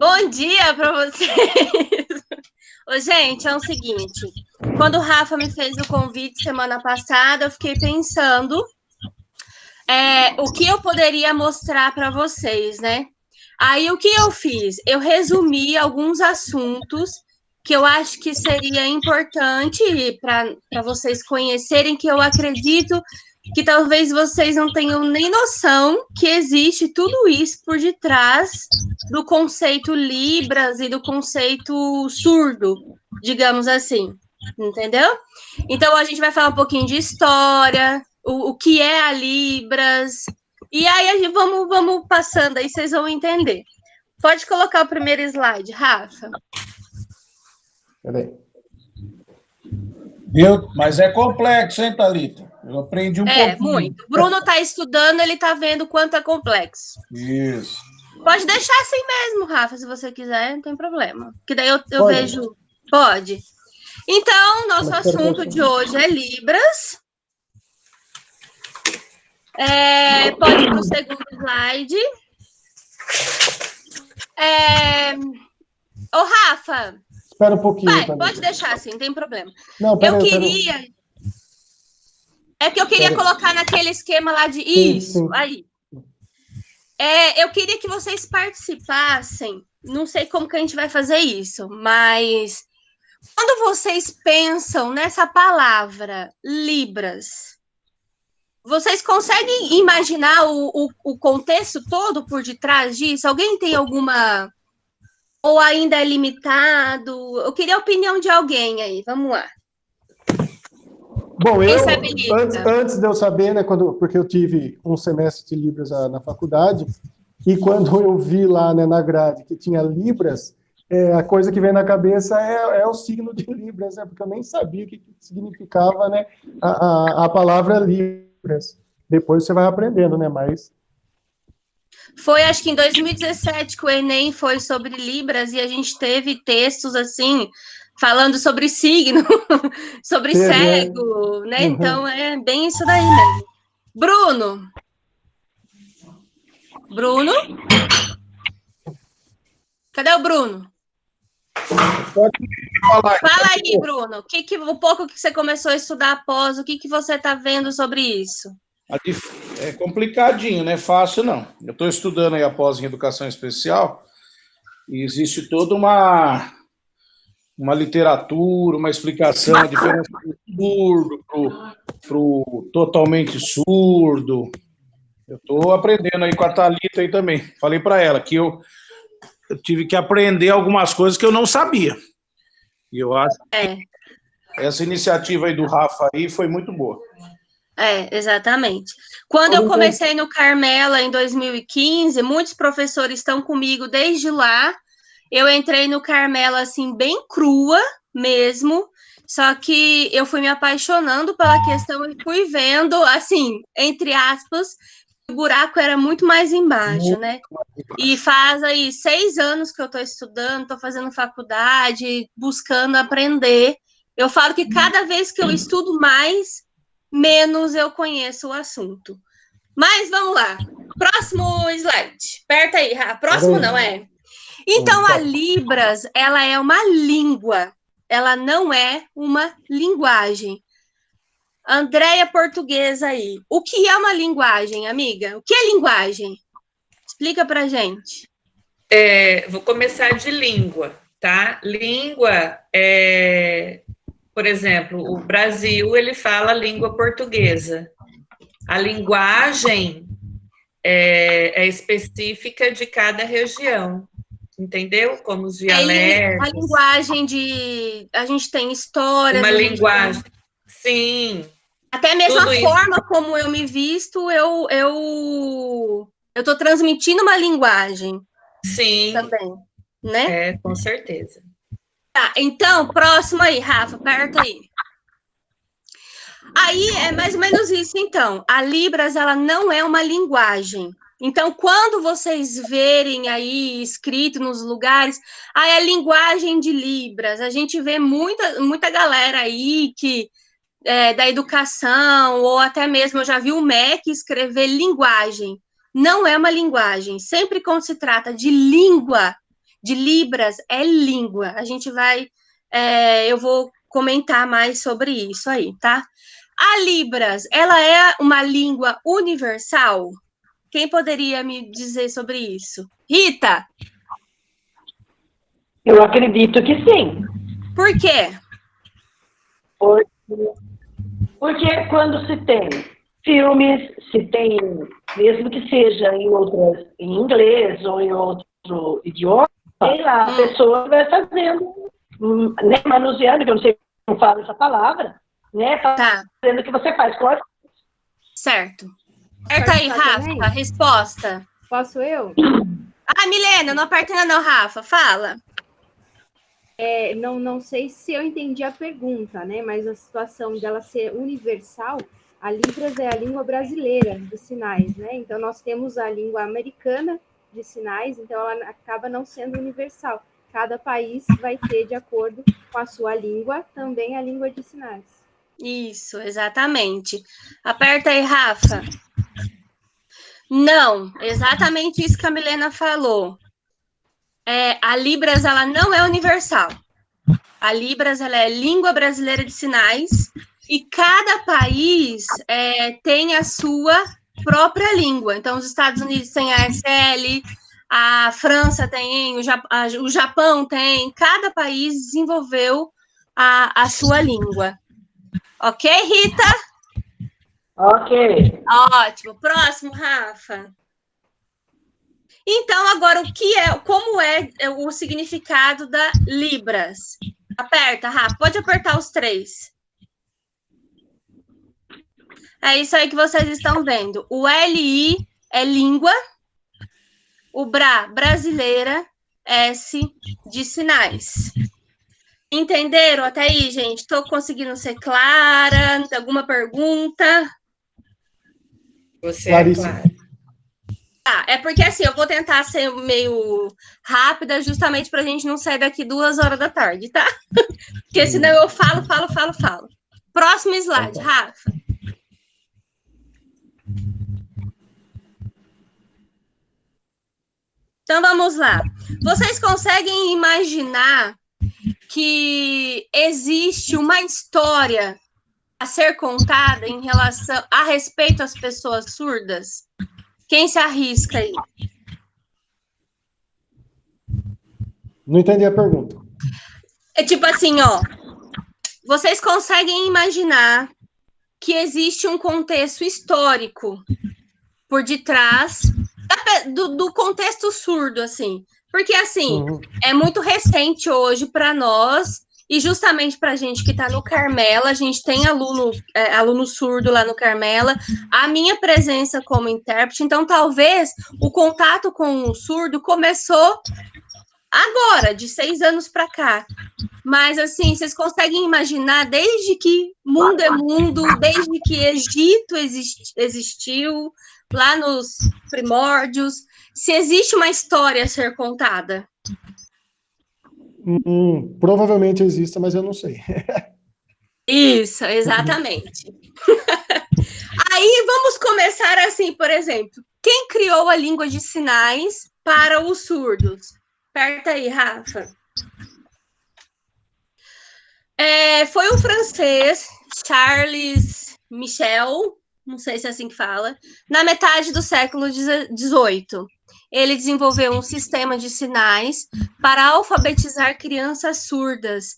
Bom dia para vocês! Ô, gente, é o seguinte, quando o Rafa me fez o convite semana passada, eu fiquei pensando o que eu poderia mostrar para vocês, né? Aí, o que eu fiz? Eu resumi alguns assuntos que eu acho que seria importante para vocês conhecerem, que eu acredito que talvez vocês não tenham nem noção que existe tudo isso por detrás do conceito Libras e do conceito surdo, digamos assim, entendeu? Então, a gente vai falar um pouquinho de história, o que é a Libras, e aí a gente vamos passando aí, vocês vão entender. Pode colocar o primeiro slide, Rafa. Peraí. Viu? Mas é complexo, hein, Thalita? Eu aprendi um pouquinho. Muito. O Bruno está estudando, ele está vendo quanto é complexo. Isso. Pode deixar assim mesmo, Rafa, se você quiser, não tem problema. Que daí eu vejo. Pode. Então, nosso assunto de hoje é Libras. Pode ir para o segundo slide. Ô, Rafa. Espera um pouquinho. Pode deixar assim, não tem problema. Não, eu queria. É que eu queria colocar naquele esquema lá de isso. Sim. Aí. Eu queria que vocês participassem. Não sei como que a gente vai fazer isso, mas quando vocês pensam nessa palavra Libras, vocês conseguem imaginar o contexto todo por detrás disso? Alguém tem alguma... Ou ainda é limitado? Eu queria a opinião de alguém aí. Vamos lá. Bom, antes de eu saber, né, porque eu tive um semestre de Libras na faculdade, e quando eu vi lá, né, na grade que tinha Libras, a coisa que vem na cabeça é o signo de Libras, né, porque eu nem sabia o que significava, né, a palavra Libras. Depois você vai aprendendo, né, mas... Foi, acho que em 2017 que o Enem foi sobre Libras e a gente teve textos, assim, falando sobre signo, sobre cego, né? Uhum. Então, é bem isso daí mesmo. Bruno? Cadê o Bruno? Fala aí, Bruno. O pouco que você começou a estudar após, o que você está vendo sobre isso? É complicadinho, não é fácil, não. Eu estou estudando aí após em educação especial e existe toda uma literatura, uma explicação, a diferença do surdo para o totalmente surdo. Eu estou aprendendo aí com a Thalita aí também. Falei para ela que eu tive que aprender algumas coisas que eu não sabia. E eu acho que essa iniciativa aí do Rafa aí foi muito boa. Exatamente. Quando eu comecei no Carmela em 2015, muitos professores estão comigo desde lá. Eu entrei no Carmela, assim, bem crua mesmo, só que eu fui me apaixonando pela questão e fui vendo, assim, entre aspas, o buraco era muito mais embaixo, né? E faz aí 6 anos que eu estou estudando, estou fazendo faculdade, buscando aprender. Eu falo que cada vez que eu estudo mais, menos eu conheço o assunto. Mas vamos lá. Próximo slide. Aperta aí, Rafa. Próximo não é? Então, a Libras, ela é uma língua. Ela não é uma linguagem. Andréia Portuguesa aí. O que é uma linguagem, amiga? O que é linguagem? Explica pra gente. Vou começar de língua, tá? Língua por exemplo, o Brasil, ele fala língua portuguesa. A linguagem é específica de cada região, entendeu? Como os dialetos. A linguagem a gente tem história. Uma linguagem, sim. Até mesmo a forma como eu me visto, eu tô transmitindo uma linguagem. Sim. Também, né? Com certeza. Tá, então, próximo aí, Rafa, aperta aí. Aí é mais ou menos isso, então. A Libras, ela não é uma linguagem. Então, quando vocês verem aí escrito nos lugares, é a linguagem de Libras. A gente vê muita galera aí que da educação, ou até mesmo eu já vi o MEC escrever linguagem. Não é uma linguagem. Sempre quando se trata de língua, de Libras é língua. A gente vai, eu vou comentar mais sobre isso aí, tá? A Libras, ela é uma língua universal? Quem poderia me dizer sobre isso? Rita? Eu acredito que sim. Por quê? Porque quando se tem filmes, se tem, mesmo que seja em inglês ou em outro idioma, sei lá, a pessoa vai fazendo, né, manuseando, que eu não sei como falo essa palavra, né, fazendo o que você faz. Certo. Aperta aí, Rafa, a resposta. Posso eu? Milena, não aperta ainda não, Rafa, fala. Não sei se eu entendi a pergunta, né? Mas a situação dela ser universal, a Libras é a língua brasileira de sinais, né? Então, nós temos a língua americana de sinais, então ela acaba não sendo universal. Cada país vai ter, de acordo com a sua língua, também a língua de sinais. Isso, exatamente. Aperta aí, Rafa. Não, exatamente isso que a Milena falou. A Libras, ela não é universal. A Libras, ela é língua brasileira de sinais e cada país tem a sua própria língua. Então, os Estados Unidos têm a ASL, a França tem, o Japão tem, cada país desenvolveu a sua língua. Ok, Rita? Ok. Ótimo. Próximo, Rafa. Então, agora, como é o significado da Libras? Aperta, Rafa. Pode apertar os 3. É isso aí que vocês estão vendo. O LI é língua, o BRA, brasileira, S de sinais. Entenderam até aí, gente? Estou conseguindo ser clara? Tem alguma pergunta? Você é clara. É porque assim, eu vou tentar ser meio rápida, justamente para a gente não sair daqui 2 horas da tarde, tá? Porque senão eu falo. Próximo slide, Rafa. Então vamos lá. Vocês conseguem imaginar que existe uma história a ser contada a respeito às pessoas surdas? Quem se arrisca aí? Não entendi a pergunta. É tipo assim, vocês conseguem imaginar que existe um contexto histórico por detrás do contexto surdo, assim. Porque, assim, é muito recente hoje para nós, e justamente para a gente que está no Carmela, a gente tem aluno surdo lá no Carmela, a minha presença como intérprete, então talvez o contato com o surdo começou agora, de 6 anos para cá. Mas, assim, vocês conseguem imaginar, desde que mundo é mundo, desde que Egito existiu, lá nos primórdios, se existe uma história a ser contada? Provavelmente exista, mas eu não sei. Isso, exatamente. Aí, vamos começar assim, por exemplo, quem criou a língua de sinais para os surdos? Aperta aí, Rafa. Foi o francês Charles Michel, não sei se é assim que fala, na metade do século XVIII. Ele desenvolveu um sistema de sinais para alfabetizar crianças surdas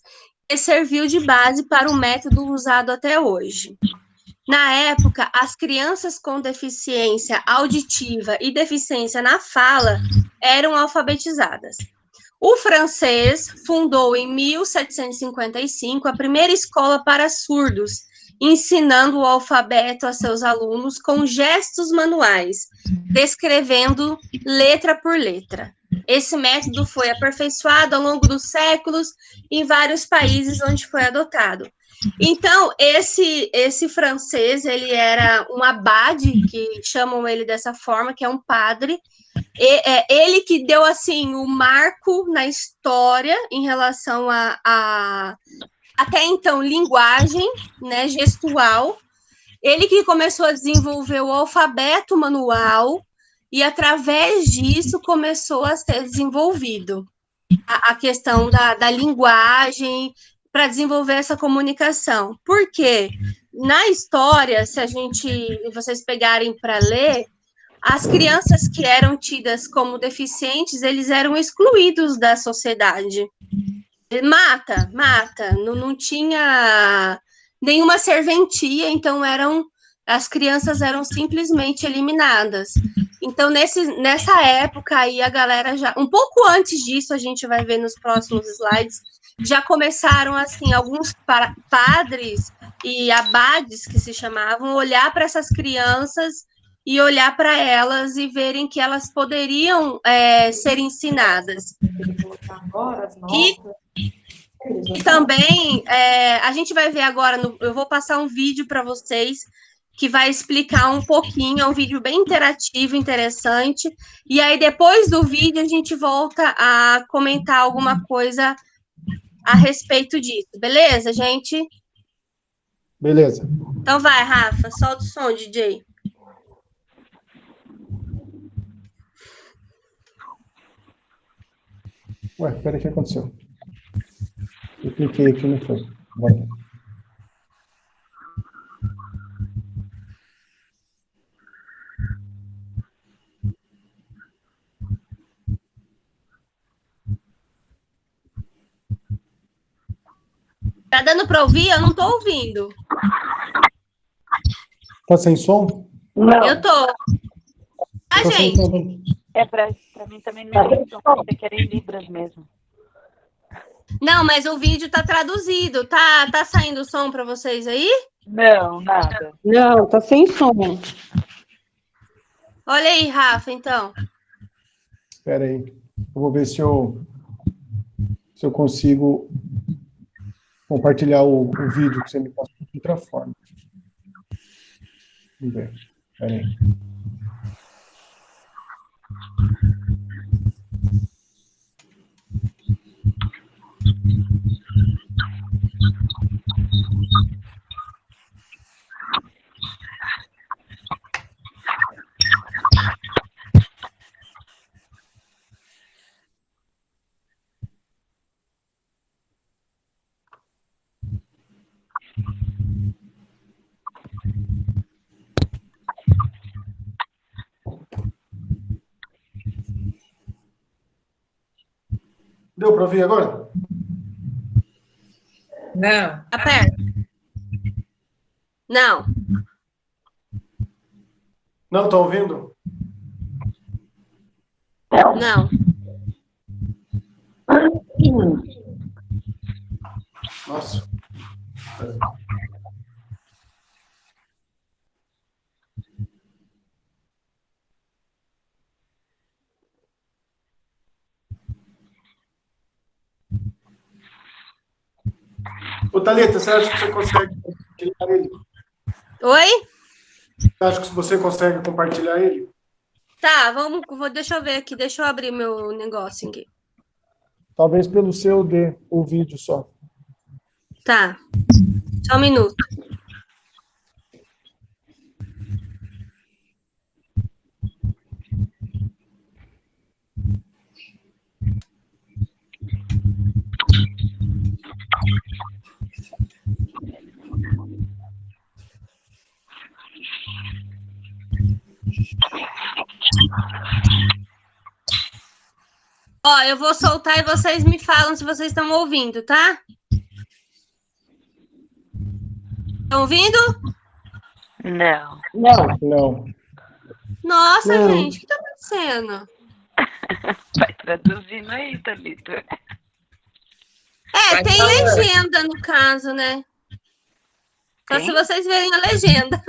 e serviu de base para o método usado até hoje. Na época, as crianças com deficiência auditiva e deficiência na fala eram alfabetizadas. O francês fundou em 1755 a primeira escola para surdos, ensinando o alfabeto a seus alunos com gestos manuais, descrevendo letra por letra. Esse método foi aperfeiçoado ao longo dos séculos em vários países onde foi adotado. Então, esse francês, ele era um abade, que chamam ele dessa forma, que é um padre. Ele que deu, assim, o marco na história em relação a até então, linguagem, né, gestual. Ele que começou a desenvolver o alfabeto manual e, através disso, começou a ser desenvolvido. a questão da linguagem para desenvolver essa comunicação. Por quê? Na história, se vocês pegarem para ler, as crianças que eram tidas como deficientes, eles eram excluídos da sociedade. Mata, não tinha nenhuma serventia, então as crianças eram simplesmente eliminadas. Então, nessa época aí, a galera já, um pouco antes disso, a gente vai ver nos próximos slides, já começaram, assim, alguns padres e abades, que se chamavam, olhar para essas crianças e olhar para elas e verem que elas poderiam ser ensinadas. E também, a gente vai ver agora, eu vou passar um vídeo para vocês que vai explicar um pouquinho, é um vídeo bem interativo, interessante, e aí depois do vídeo a gente volta a comentar alguma coisa a respeito disso, beleza, gente? Beleza. Então vai, Rafa, solta o som, DJ. Ué, peraí, o que aconteceu? Eu cliquei aqui, não foi. Vai. Tá dando para ouvir? Eu não tô ouvindo. Tá sem som? Não. Eu tô. Ah, Tô sem gente. som. Pra mim também não é som, você quer em Libras mesmo. Não, mas o vídeo tá traduzido. Tá saindo som para vocês aí? Não, nada. Não, tá sem som. Olha aí, Rafa, então. Espera aí. Eu vou ver se eu consigo compartilhar o vídeo que você me passou de outra forma. Vamos ver. Espera aí. Deu para ouvir agora? Não. Aperta. Não. Não, estão ouvindo? Não. Nossa. Ô, Thalita, você acha que você consegue compartilhar ele? Oi? Você acha que você consegue compartilhar ele? Tá, deixa eu ver aqui, deixa eu abrir meu negócio aqui. Talvez pelo seu dê o vídeo só. Tá. Só um minuto. Ó, eu vou soltar e vocês me falam se vocês estão ouvindo, tá? Estão ouvindo? Não. Não. Nossa, Não. gente, o que tá acontecendo? Vai traduzindo aí, Thalita. Vai Tem falando. legenda no caso, né? Só Tem? se vocês verem a legenda.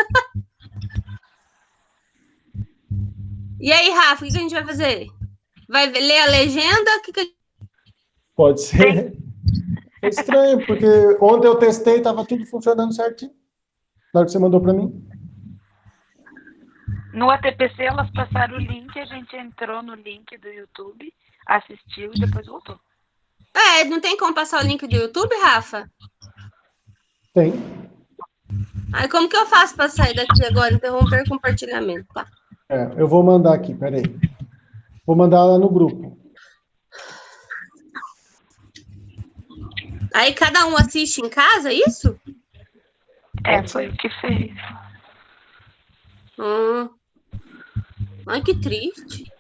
E aí, Rafa, o que a gente vai fazer? Vai ler a legenda? Pode ser. É estranho, porque ontem eu testei, estava tudo funcionando certinho. Na hora que você mandou para mim. No ATPC elas passaram o link, a gente entrou no link do YouTube, assistiu e depois voltou. Não tem como passar o link do YouTube, Rafa? Tem. Aí como que eu faço para sair daqui agora? Interromper o compartilhamento, tá? Eu vou mandar aqui, peraí. Vou mandar lá no grupo. Aí cada um assiste em casa, isso? Foi o que fez. Ai, que triste.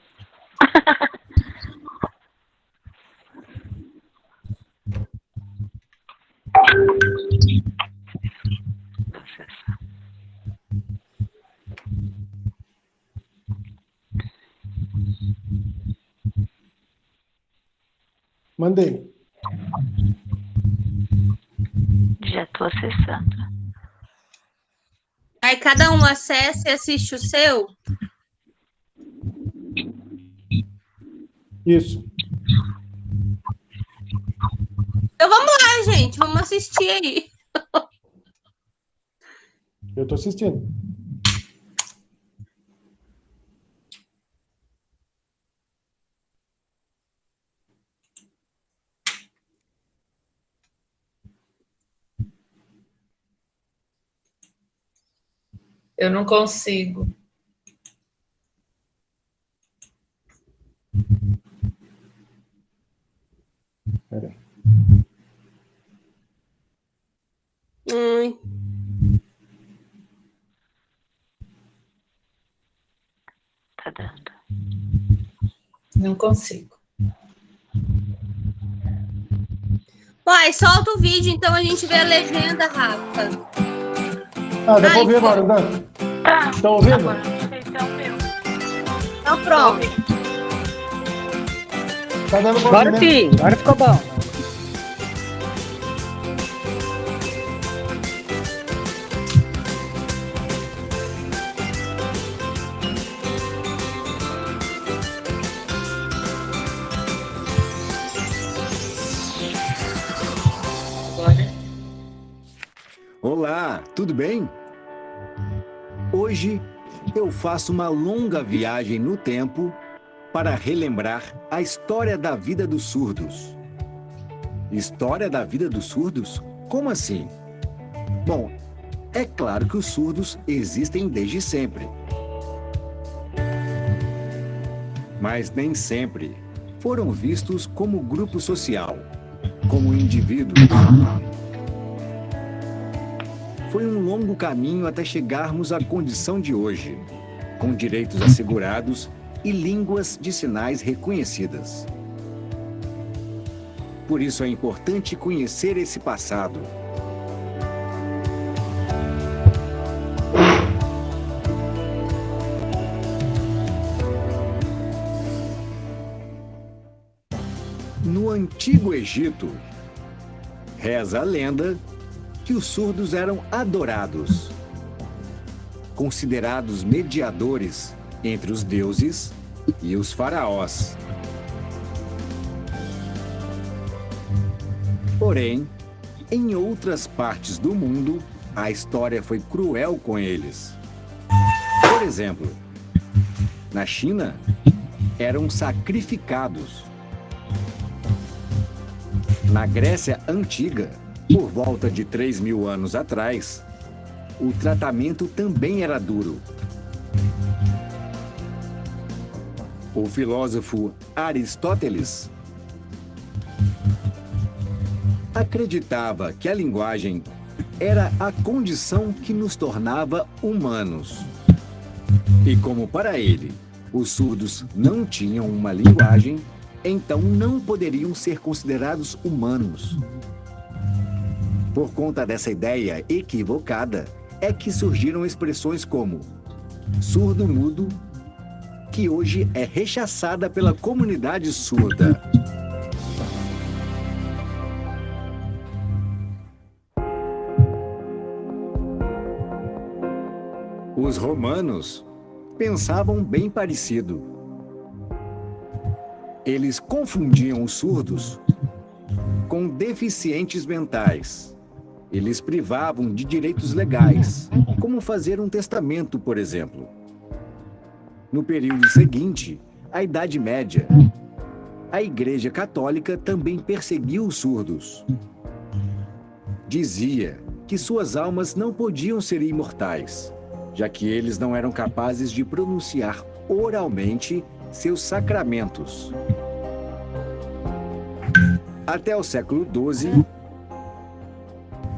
Mandei. Já tô acessando. Aí cada um acessa e assiste o seu? Isso. Então vamos lá, gente. Vamos assistir aí. Eu tô assistindo. Eu não consigo. Peraí. Tá dando. Não consigo. Uai, solta o vídeo, então a gente vê a legenda, Rafa. Ah, dá pra ouvir agora, não dá? Tá. Estão ouvindo? Agora não sei se é o meu. Então pronto. Tá dando pra Agora ouvir, né? sim, agora ficou bom. Olá, tudo bem? Hoje eu faço uma longa viagem no tempo para relembrar a história da vida dos surdos. História da vida dos surdos? Como assim? Bom, é claro que os surdos existem desde sempre. Mas nem sempre foram vistos como grupo social, como indivíduos. Foi um longo caminho até chegarmos à condição de hoje, com direitos assegurados e línguas de sinais reconhecidas. Por isso é importante conhecer esse passado. No Antigo Egito, reza a lenda que os surdos eram adorados, considerados mediadores entre os deuses e os faraós. Porém, em outras partes do mundo, a história foi cruel com eles. Por exemplo, na China, eram sacrificados. Na Grécia Antiga, por volta de 3.000 anos atrás, o tratamento também era duro. O filósofo Aristóteles acreditava que a linguagem era a condição que nos tornava humanos. E como para ele, os surdos não tinham uma linguagem, então não poderiam ser considerados humanos. Por conta dessa ideia equivocada, é que surgiram expressões como surdo-mudo, que hoje é rechaçada pela comunidade surda. Os romanos pensavam bem parecido. Eles confundiam os surdos com deficientes mentais. Eles privavam de direitos legais, como fazer um testamento, por exemplo. No período seguinte, a Idade Média, a Igreja Católica também perseguiu os surdos. Dizia que suas almas não podiam ser imortais, já que eles não eram capazes de pronunciar oralmente seus sacramentos. Até o século XII,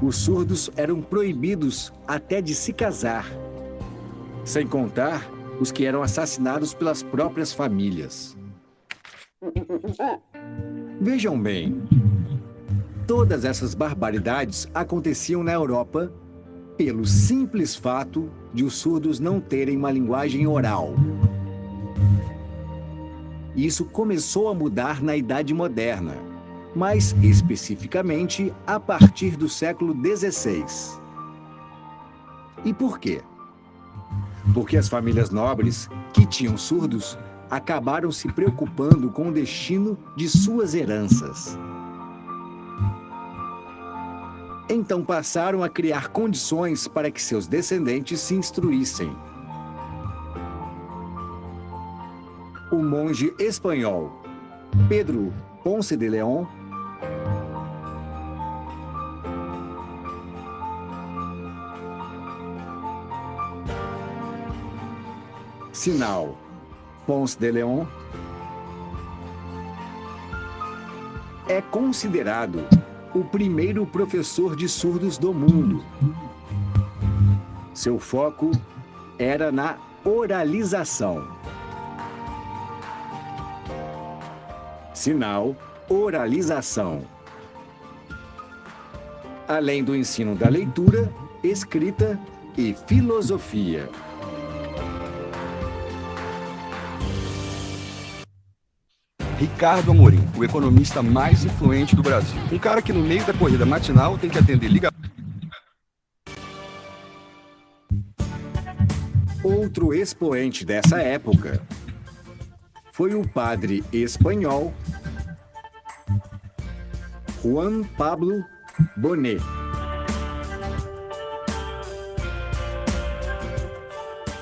os surdos eram proibidos até de se casar, sem contar os que eram assassinados pelas próprias famílias. Vejam bem, todas essas barbaridades aconteciam na Europa pelo simples fato de os surdos não terem uma linguagem oral. Isso começou a mudar na Idade Moderna, mas especificamente a partir do século XVI. E por quê? Porque as famílias nobres que tinham surdos acabaram se preocupando com o destino de suas heranças. Então passaram a criar condições para que seus descendentes se instruíssem. O monge espanhol Pedro Ponce de León Sinal Ponce de León é considerado o primeiro professor de surdos do mundo. Seu foco era na oralização. Sinal, oralização. Além do ensino da leitura, escrita e filosofia. Ricardo Amorim, o economista mais influente do Brasil. Um cara que no meio da corrida matinal tem que atender ligação. Outro expoente dessa época foi o padre espanhol Juan Pablo Bonet.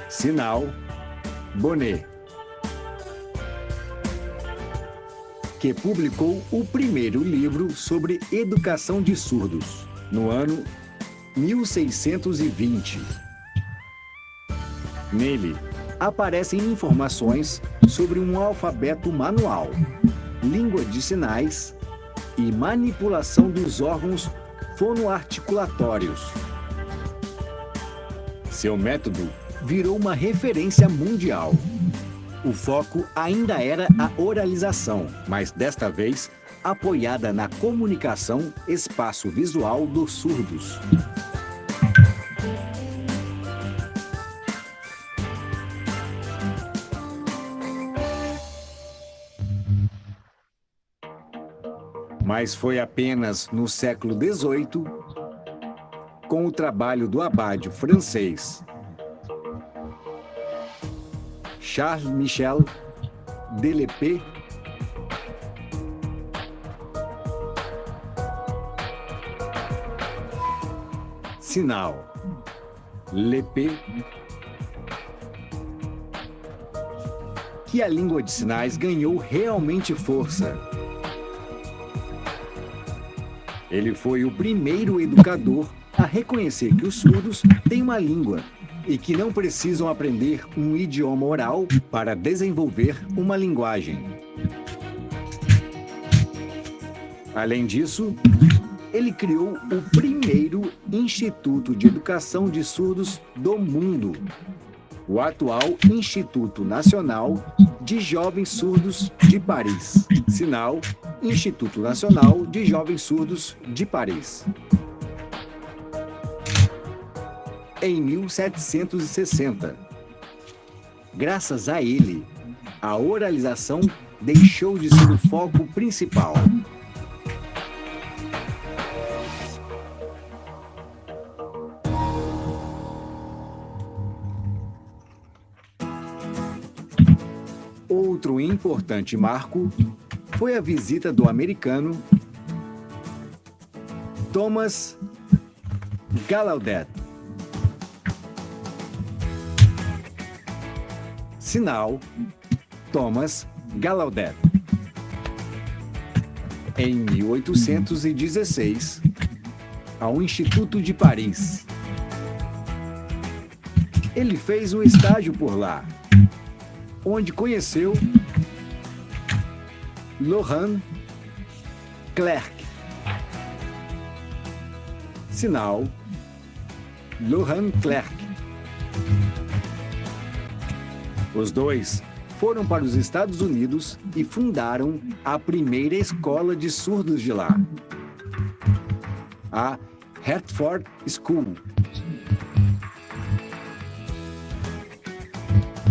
Sinal Bonet, que publicou o primeiro livro sobre educação de surdos, no ano 1620. Nele, aparecem informações sobre um alfabeto manual, língua de sinais e manipulação dos órgãos fonoarticulatórios. Seu método virou uma referência mundial. O foco ainda era a oralização, mas desta vez apoiada na comunicação espaço-visual dos surdos. Mas foi apenas no século XVIII, com o trabalho do abade francês Charles Michel Delepé, Sinal Lepé, que a língua de sinais ganhou realmente força. Ele foi o primeiro educador a reconhecer que os surdos têm uma língua e que não precisam aprender um idioma oral para desenvolver uma linguagem. Além disso, ele criou o primeiro Instituto de Educação de Surdos do mundo, o atual Instituto Nacional de Jovens Surdos de Paris. Sinal, Instituto Nacional de Jovens Surdos de Paris. Em 1760. Graças a ele, a oralização deixou de ser o foco principal. Outro importante marco foi a visita do americano Thomas Gallaudet. Sinal Thomas Gallaudet. Em 1816, ao Instituto de Paris. Ele fez um estágio por lá, onde conheceu Laurent Clerc. Sinal, Lohan Clerc. Os dois foram para os Estados Unidos e fundaram a primeira escola de surdos de lá, a Hertford School.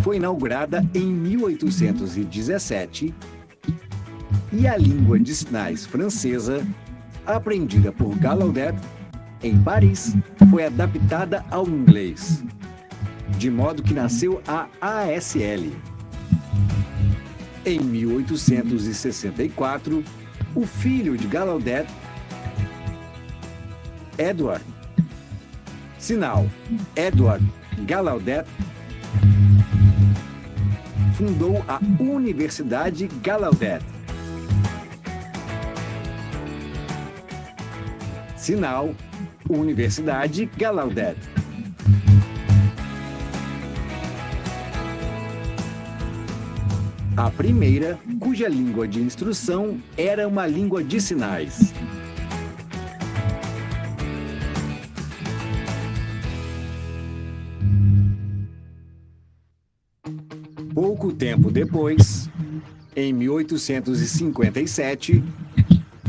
Foi inaugurada em 1817 e a língua de sinais francesa, aprendida por Gallaudet em Paris, foi adaptada ao inglês, de modo que nasceu a ASL. Em 1864, o filho de Gallaudet, Edward, sinal Edward Gallaudet, fundou a Universidade Gallaudet. Sinal Universidade Gallaudet. A primeira, cuja língua de instrução era uma língua de sinais. Pouco tempo depois, em 1857,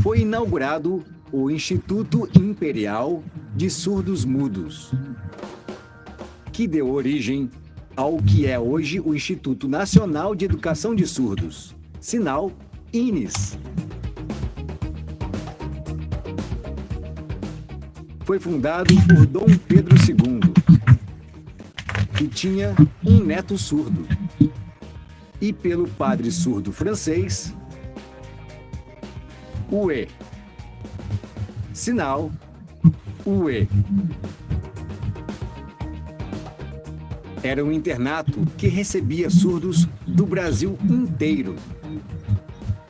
foi inaugurado o Instituto Imperial de Surdos Mudos, que deu origem ao que é hoje o Instituto Nacional de Educação de Surdos, sinal INES. Foi fundado por Dom Pedro II, que tinha um neto surdo, e pelo padre surdo francês, UE, sinal UE. Era um internato que recebia surdos do Brasil inteiro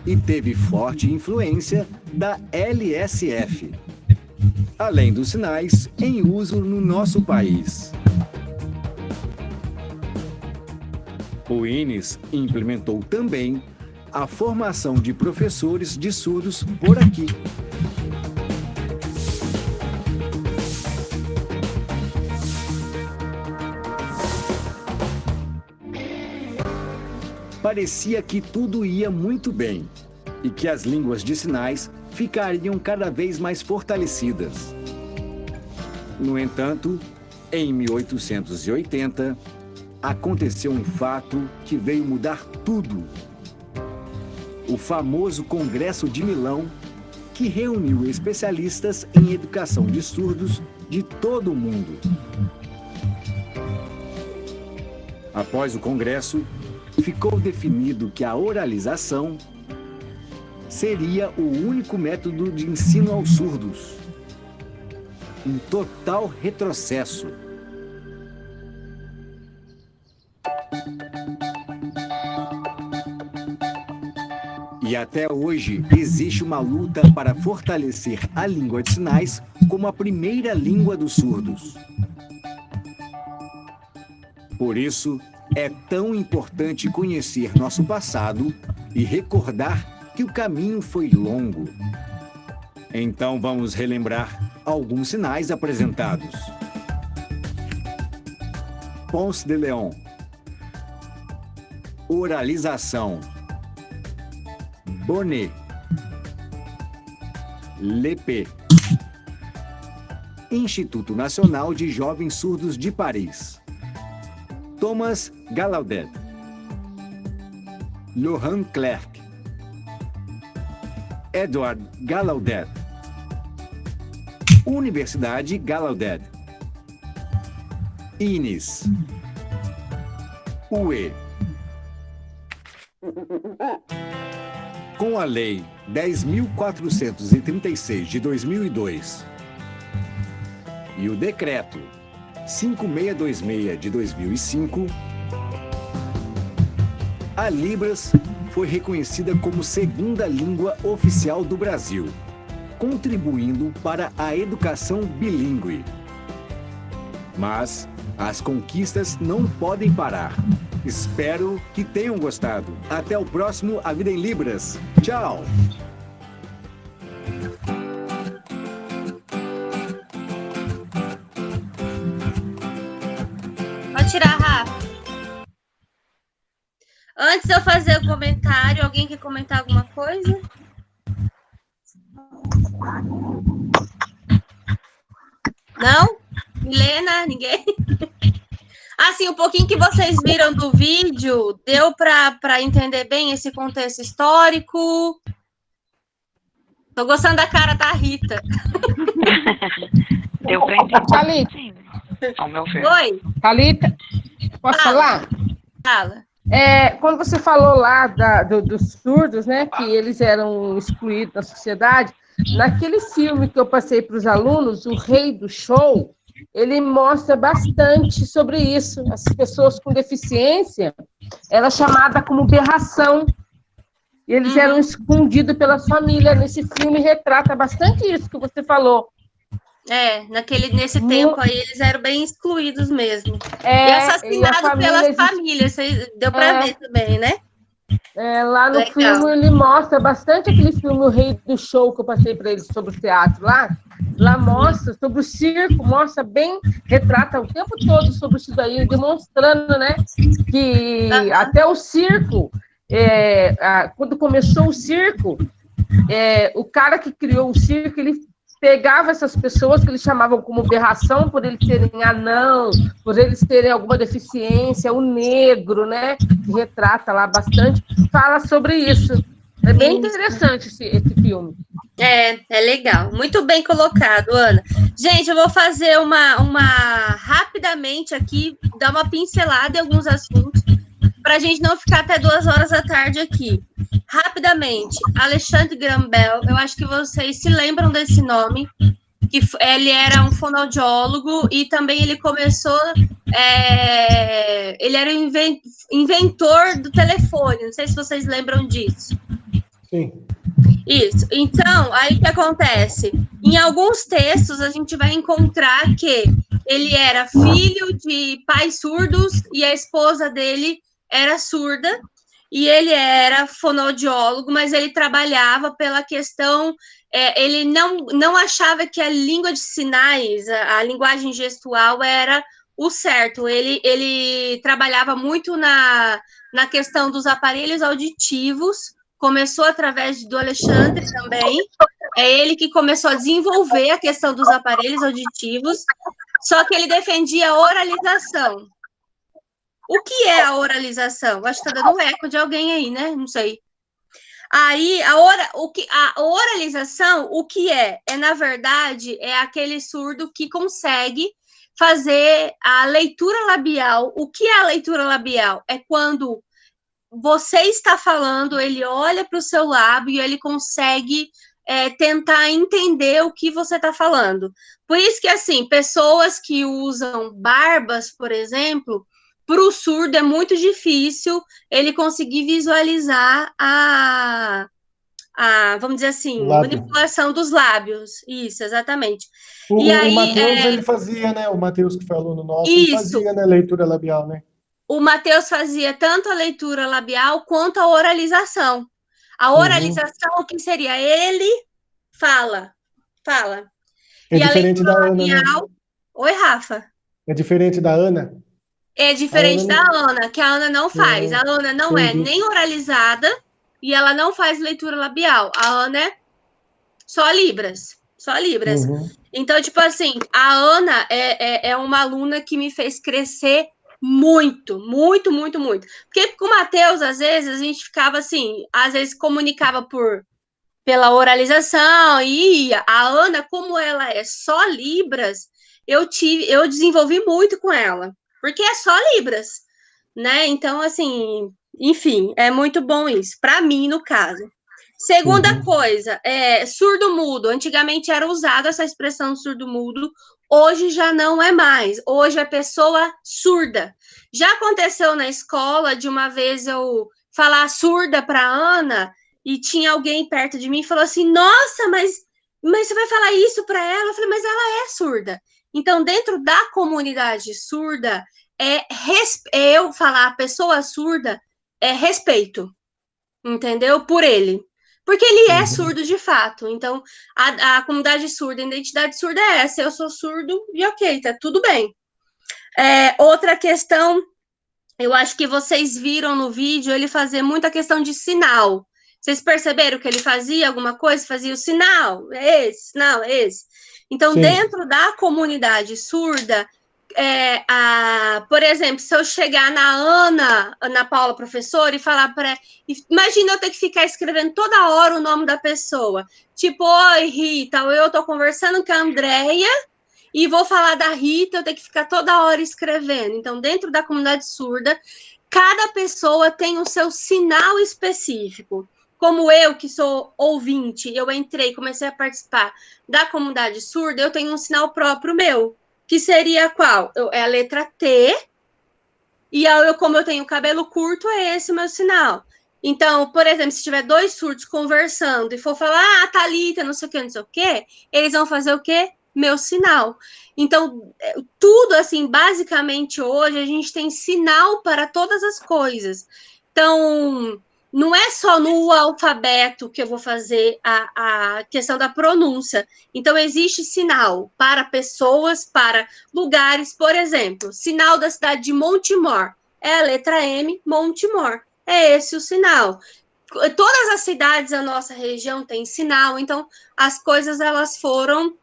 e teve forte influência da LSF, além dos sinais em uso no nosso país. O INES implementou também a formação de professores de surdos por aqui. Parecia que tudo ia muito bem e que as línguas de sinais ficariam cada vez mais fortalecidas. No entanto, em 1880, aconteceu um fato que veio mudar tudo. O famoso Congresso de Milão, que reuniu especialistas em educação de surdos de todo o mundo. Após o Congresso, ficou definido que a oralização seria o único método de ensino aos surdos. Um total retrocesso. E até hoje existe uma luta para fortalecer a língua de sinais como a primeira língua dos surdos. Por isso, é tão importante conhecer nosso passado e recordar que o caminho foi longo. Então vamos relembrar alguns sinais apresentados. Ponce de Leon. Oralização. Bonnet. Lepé. Instituto Nacional de Jovens Surdos de Paris. Thomas Gallaudet. Lohan Clerc. Edward Gallaudet. Universidade Gallaudet. INES. UE. Com a Lei 10.436 de 2002 e o Decreto 5626 de 2005, a Libras foi reconhecida como segunda língua oficial do Brasil, contribuindo para a educação bilíngue. Mas as conquistas não podem parar. Espero que tenham gostado. Até o próximo A Vida em Libras. Tchau! Pode tirar, Rafa. Antes de eu fazer o comentário, alguém quer comentar alguma coisa? Não? Milena? Ninguém? Assim, um pouquinho que vocês viram do vídeo, deu para entender bem esse contexto histórico? Tô gostando da cara da Rita. Deu para entender. Thalita. Sim, ao meu ver. Oi? Thalita, posso falar? Fala. Quando você falou lá dos surdos, né, que eles eram excluídos da sociedade, naquele filme que eu passei para os alunos, O Rei do Show, ele mostra bastante sobre isso. As pessoas com deficiência, era chamada como berração. E eles eram escondidos pelas famílias. Nesse filme retrata bastante isso que você falou. Nesse tempo aí, eles eram bem excluídos mesmo. E assassinados pelas famílias. Deu para ver também, né? Lá no filme ele mostra bastante aquele filme O Rei do Show que eu passei para eles sobre o teatro lá. Lá mostra sobre o circo, mostra bem, retrata o tempo todo sobre isso daí, demonstrando, né, que até o circo, quando começou o circo, o cara que criou o circo, ele pegava essas pessoas que eles chamavam como berração, por eles serem anão, por eles terem alguma deficiência, o negro, né, que retrata lá bastante, fala sobre isso. É bem interessante esse filme. É legal. Muito bem colocado, Ana. Gente, eu vou fazer uma rapidamente aqui, dar uma pincelada em alguns assuntos, para a gente não ficar até 2 horas da tarde aqui. Rapidamente, Alexandre Graham Bell, eu acho que vocês se lembram desse nome, que ele era um fonoaudiólogo e também ele começou, ele era inventor do telefone, não sei se vocês lembram disso. Sim. Isso. Então, aí o que acontece? Em alguns textos, a gente vai encontrar que ele era filho de pais surdos e a esposa dele era surda, e ele era fonoaudiólogo, mas ele trabalhava pela questão, ele não achava que a língua de sinais, a linguagem gestual era o certo. Ele trabalhava muito na questão dos aparelhos auditivos, começou através do Alexandre também, é ele que começou a desenvolver a questão dos aparelhos auditivos, só que ele defendia a oralização. O que é a oralização? Acho que está dando eco de alguém aí, né? Não sei. Aí, a oralização, o que é? Na verdade, é aquele surdo que consegue fazer a leitura labial. O que é a leitura labial? É quando você está falando, ele olha para o seu lábio e ele consegue tentar entender o que você está falando. Por isso que, assim, pessoas que usam barbas, por exemplo, para o surdo é muito difícil ele conseguir visualizar vamos dizer assim, manipulação dos lábios. Isso, exatamente. O Matheus, ele fazia, né? O Matheus que foi aluno nosso, ele fazia, né, leitura labial, né? O Matheus fazia tanto a leitura labial quanto a oralização. A oralização, o que seria? Ele fala. É diferente da Ana, né? Oi, Rafa. É diferente da Ana? É diferente da Ana, que a Ana não faz. A Ana não é nem oralizada e ela não faz leitura labial. A Ana é só Libras. Então, tipo assim, a Ana é uma aluna que me fez crescer muito. Porque com o Matheus, às vezes, a gente ficava assim, às vezes comunicava pela oralização, e a Ana, como ela é só Libras, eu desenvolvi muito com ela, porque é só Libras, né? Então, assim, enfim, é muito bom isso, para mim, no caso. Segunda coisa, surdo-mudo. Antigamente era usada essa expressão surdo-mudo, hoje já não é mais. Hoje é pessoa surda. Já aconteceu na escola de uma vez eu falar surda para Ana e tinha alguém perto de mim e falou assim: nossa, mas você vai falar isso para ela? Eu falei, mas ela é surda. Então, dentro da comunidade surda, eu falar pessoa surda é respeito, entendeu? Por ele. Porque ele é surdo de fato. Então, a comunidade surda, a identidade surda é essa. Eu sou surdo e ok, tá tudo bem. Outra questão, eu acho que vocês viram no vídeo ele fazer muita questão de sinal. Vocês perceberam que ele fazia alguma coisa? Fazia o sinal, esse, sinal, esse. Então, Sim. dentro da comunidade surda, por exemplo, se eu chegar na Ana Paula, professora, e falar para ela, imagina eu ter que ficar escrevendo toda hora o nome da pessoa. Tipo, oi, Rita, eu tô conversando com a Andréia e vou falar da Rita, eu tenho que ficar toda hora escrevendo. Então, dentro da comunidade surda, cada pessoa tem o seu sinal específico. Como eu, que sou ouvinte, eu entrei, comecei a participar da comunidade surda, eu tenho um sinal próprio meu, que seria qual? É a letra T, e como eu tenho cabelo curto, é esse o meu sinal. Então, por exemplo, se tiver dois surdos conversando e for falar, Thalita, não sei o que, eles vão fazer o quê? Meu sinal. Então, tudo assim, basicamente hoje, a gente tem sinal para todas as coisas. Então, não é só no alfabeto que eu vou fazer a questão da pronúncia. Então, existe sinal para pessoas, para lugares, por exemplo, sinal da cidade de Montemor, é a letra M, Montemor. É esse o sinal. Todas as cidades da nossa região têm sinal, então as coisas elas foram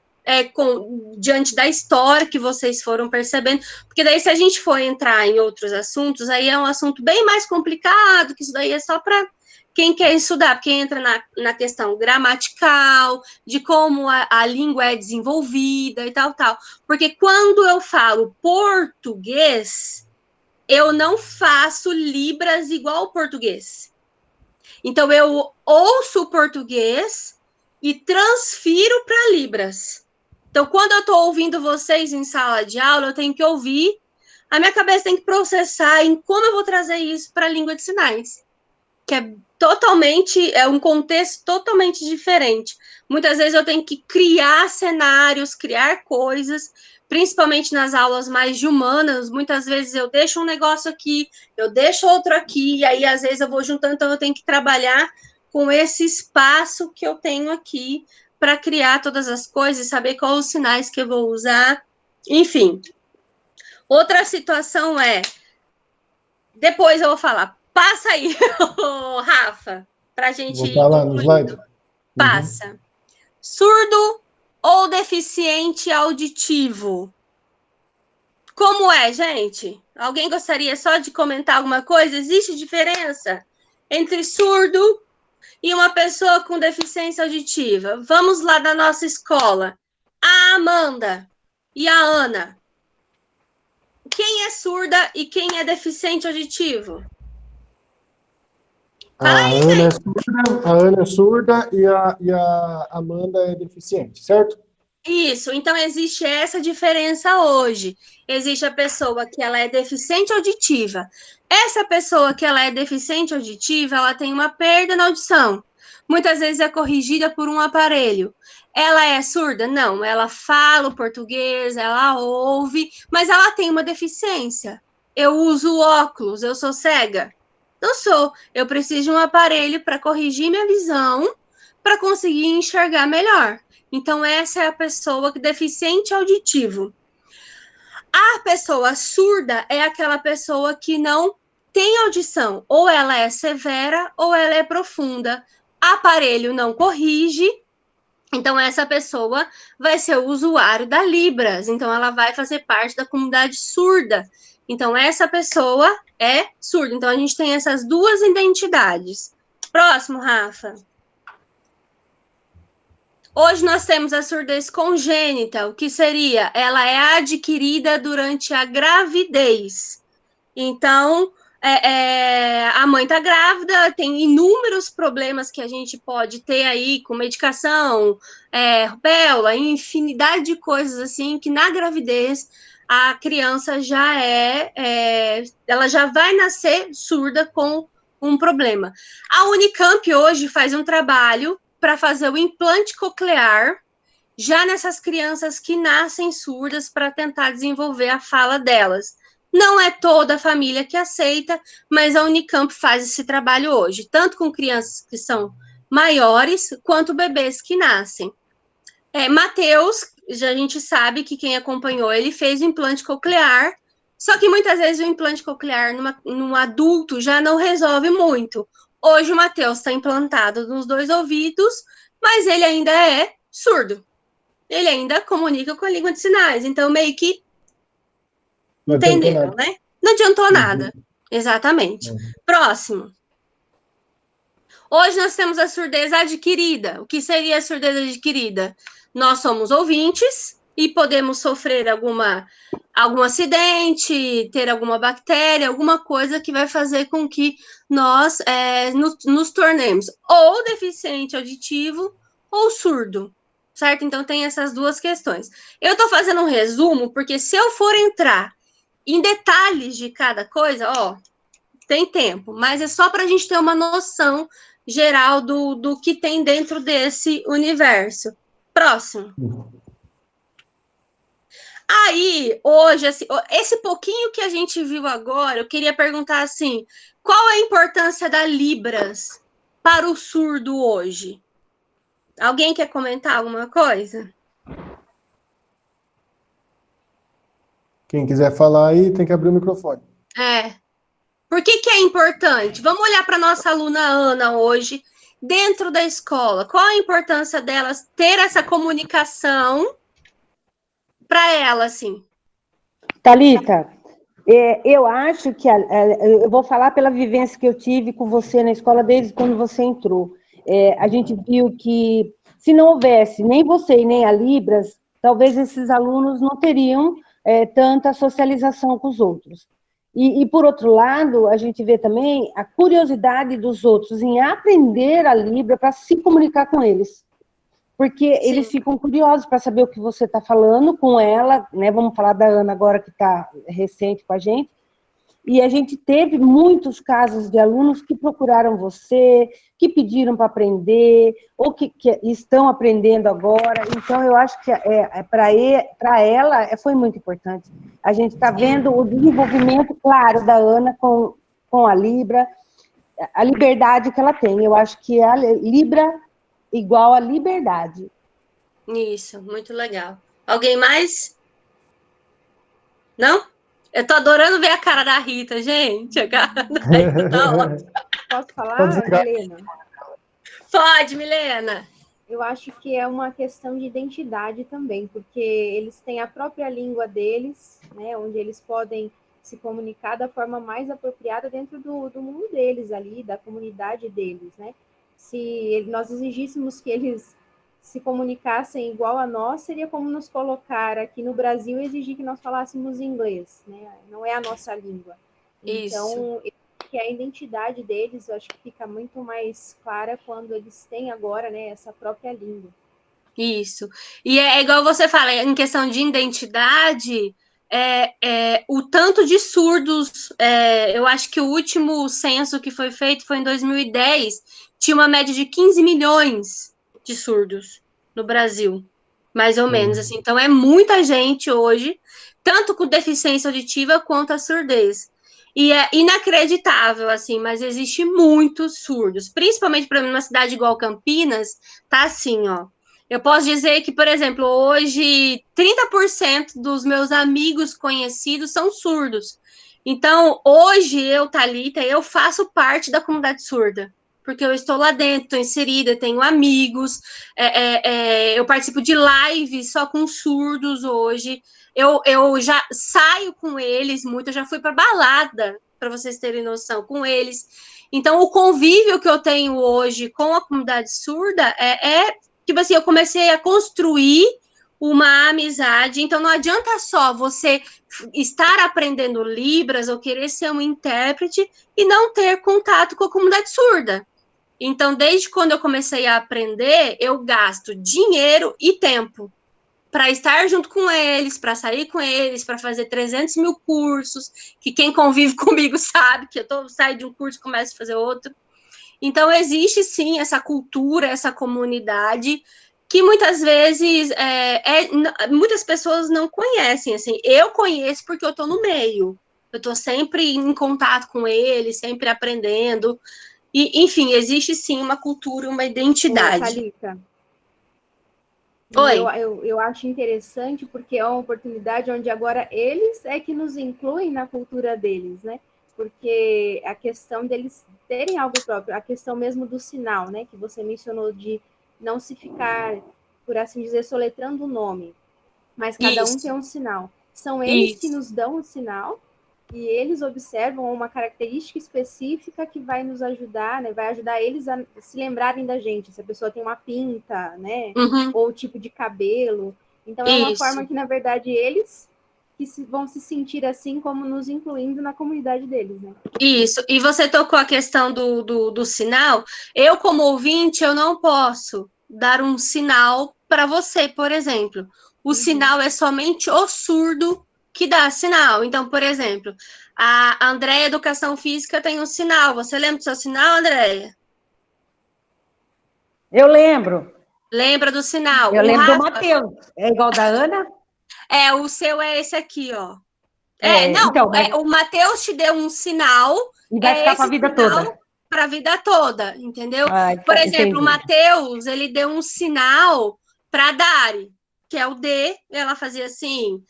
diante da história que vocês foram percebendo, porque daí se a gente for entrar em outros assuntos, aí é um assunto bem mais complicado, que isso daí é só para quem quer estudar, porque entra na questão gramatical, de como a língua é desenvolvida e tal. Porque quando eu falo português, eu não faço libras igual ao português. Então, eu ouço o português e transfiro para libras. Então, quando eu estou ouvindo vocês em sala de aula, eu tenho que ouvir, a minha cabeça tem que processar em como eu vou trazer isso para a língua de sinais, que é um contexto totalmente diferente. Muitas vezes eu tenho que criar cenários, criar coisas, principalmente nas aulas mais de humanas. Muitas vezes eu deixo um negócio aqui, eu deixo outro aqui, e aí às vezes eu vou juntando, então eu tenho que trabalhar com esse espaço que eu tenho aqui para criar todas as coisas, saber quais os sinais que eu vou usar, enfim. Outra situação depois eu vou falar, passa aí, Rafa, para a gente ir concluindo. No slide. Passa. Surdo ou deficiente auditivo? Como é, gente? Alguém gostaria só de comentar alguma coisa? Existe diferença entre surdo e uma pessoa com deficiência auditiva? Vamos lá da nossa escola. A Amanda e a Ana. Quem é surda e quem é deficiente auditivo? A Ana é surda e a Amanda é deficiente, certo? Isso, então existe essa diferença hoje. Existe a pessoa que ela é deficiente auditiva. Essa pessoa que ela é deficiente auditiva, ela tem uma perda na audição. Muitas vezes é corrigida por um aparelho. Ela é surda? Não, ela fala o português, ela ouve, mas ela tem uma deficiência. Eu uso óculos, eu sou cega? Não sou. Eu preciso de um aparelho para corrigir minha visão, para conseguir enxergar melhor. Então, essa é a pessoa deficiente auditivo. A pessoa surda é aquela pessoa que não tem audição. Ou ela é severa, ou ela é profunda. Aparelho não corrige. Então, essa pessoa vai ser o usuário da Libras. Então, ela vai fazer parte da comunidade surda. Então, essa pessoa é surda. Então, a gente tem essas duas identidades. Próximo, Rafa. Hoje nós temos a surdez congênita, o que seria? Ela é adquirida durante a gravidez. Então, a mãe está grávida, tem inúmeros problemas que a gente pode ter aí com medicação, rubéola, infinidade de coisas assim, que na gravidez a criança ela já vai nascer surda com um problema. A Unicamp hoje faz um trabalho para fazer o implante coclear já nessas crianças que nascem surdas para tentar desenvolver a fala delas. Não é toda a família que aceita, mas a Unicamp faz esse trabalho hoje, tanto com crianças que são maiores, quanto bebês que nascem. Matheus, já a gente sabe que quem acompanhou, ele fez o implante coclear Só que muitas vezes o implante coclear num adulto já não resolve muito. Hoje o Matheus está implantado nos 2 ouvidos, mas ele ainda é surdo. Ele ainda comunica com a língua de sinais. Então, meio que entenderam, né? Não adiantou nada. Exatamente. Próximo. Hoje nós temos a surdez adquirida. O que seria a surdez adquirida? Nós somos ouvintes e podemos sofrer algum acidente, ter alguma bactéria, alguma coisa que vai fazer com que nós nos tornemos ou deficiente auditivo ou surdo, certo? Então tem essas 2 questões. Eu estou fazendo um resumo, porque se eu for entrar em detalhes de cada coisa, tem tempo, mas é só para a gente ter uma noção geral do que tem dentro desse universo. Próximo. Aí, hoje, assim, esse pouquinho que a gente viu agora, eu queria perguntar assim, qual a importância da Libras para o surdo hoje? Alguém quer comentar alguma coisa? Quem quiser falar aí, tem que abrir o microfone. Por que é importante? Vamos olhar para a nossa aluna Ana hoje, dentro da escola. Qual a importância delas ter essa comunicação para ela, assim? Thalita, eu acho que eu vou falar pela vivência que eu tive com você na escola desde quando você entrou. A gente viu que se não houvesse nem você e nem a Libras, talvez esses alunos não teriam tanta socialização com os outros. E, por outro lado, a gente vê também a curiosidade dos outros em aprender a Libra para se comunicar com eles. Porque eles ficam curiosos para saber o que você está falando com ela, né? Vamos falar da Ana agora, que está recente com a gente. E a gente teve muitos casos de alunos que procuraram você, que pediram para aprender, ou que estão aprendendo agora. Então, eu acho que para ela foi muito importante. A gente está vendo o desenvolvimento, claro, da Ana com a Libra, a liberdade que ela tem. Eu acho que a Libra igual a liberdade. Isso, muito legal. Alguém mais? Não? Eu tô adorando ver a cara da Rita, gente. A cara da Rita tá ótima. Posso falar, Milena? Pode, Milena. Eu acho que é uma questão de identidade também, porque eles têm a própria língua deles, né, onde eles podem se comunicar da forma mais apropriada dentro do mundo deles ali, da comunidade deles, né? Se nós exigíssemos que eles se comunicassem igual a nós, seria como nos colocar aqui no Brasil e exigir que nós falássemos inglês, né? Não é a nossa língua. Isso. Então, que a identidade deles, eu acho que fica muito mais clara quando eles têm agora, né, essa própria língua. Isso. E é igual você fala, em questão de identidade, o tanto de surdos, eu acho que o último censo que foi feito foi em 2010, tinha uma média de 15 milhões de surdos no Brasil, mais ou menos, assim. Então, é muita gente hoje, tanto com deficiência auditiva quanto a surdez. E é inacreditável, assim, mas existe muitos surdos, principalmente para uma cidade igual Campinas, tá assim, ó. Eu posso dizer que, por exemplo, hoje 30% dos meus amigos conhecidos são surdos. Então, hoje eu, Thalita, eu faço parte da comunidade surda, porque eu estou lá dentro, estou inserida, tenho amigos, eu participo de lives só com surdos hoje, eu já saio com eles muito, eu já fui para balada, para vocês terem noção, com eles. Então, o convívio que eu tenho hoje com a comunidade surda tipo assim, eu comecei a construir uma amizade, então não adianta só você estar aprendendo Libras ou querer ser um intérprete e não ter contato com a comunidade surda. Então, desde quando eu comecei a aprender, eu gasto dinheiro e tempo para estar junto com eles, para sair com eles, para fazer 300 mil cursos, que quem convive comigo sabe que eu saio de um curso e começo a fazer outro. Então, existe, sim, essa cultura, essa comunidade, que muitas vezes muitas pessoas não conhecem. Assim, eu conheço porque eu estou no meio. Eu estou sempre em contato com eles, sempre aprendendo. E, enfim, existe, sim, uma cultura, uma identidade. Thalita, Oi. Eu acho interessante porque é uma oportunidade onde agora eles é que nos incluem na cultura deles, né? Porque a questão deles terem algo próprio, a questão mesmo do sinal, né? Que você mencionou de não se ficar, por assim dizer, soletrando o nome, mas cada um tem um sinal. São eles que nos dão o sinal e eles observam uma característica específica que vai nos ajudar, né? Vai ajudar eles a se lembrarem da gente. Se a pessoa tem uma pinta, né? Ou tipo de cabelo. Então, é uma forma que, na verdade, eles vão se sentir assim como nos incluindo na comunidade deles, né? Isso. E você tocou a questão do sinal. Eu, como ouvinte, eu não posso dar um sinal para você, por exemplo. O sinal é somente o surdo que dá sinal. Então, por exemplo, a Andréia Educação Física tem um sinal. Você lembra do seu sinal, Andréia? Eu lembro. Lembra do sinal? Eu lembro do Matheus. É igual da Ana? O seu é esse aqui, ó. Então, o Matheus te deu um sinal. E vai ficar para a vida toda. Para a vida toda, entendeu? Então, por exemplo, entendi. o Matheus, ele deu um sinal para a Dari, que é o D, ela fazia assim,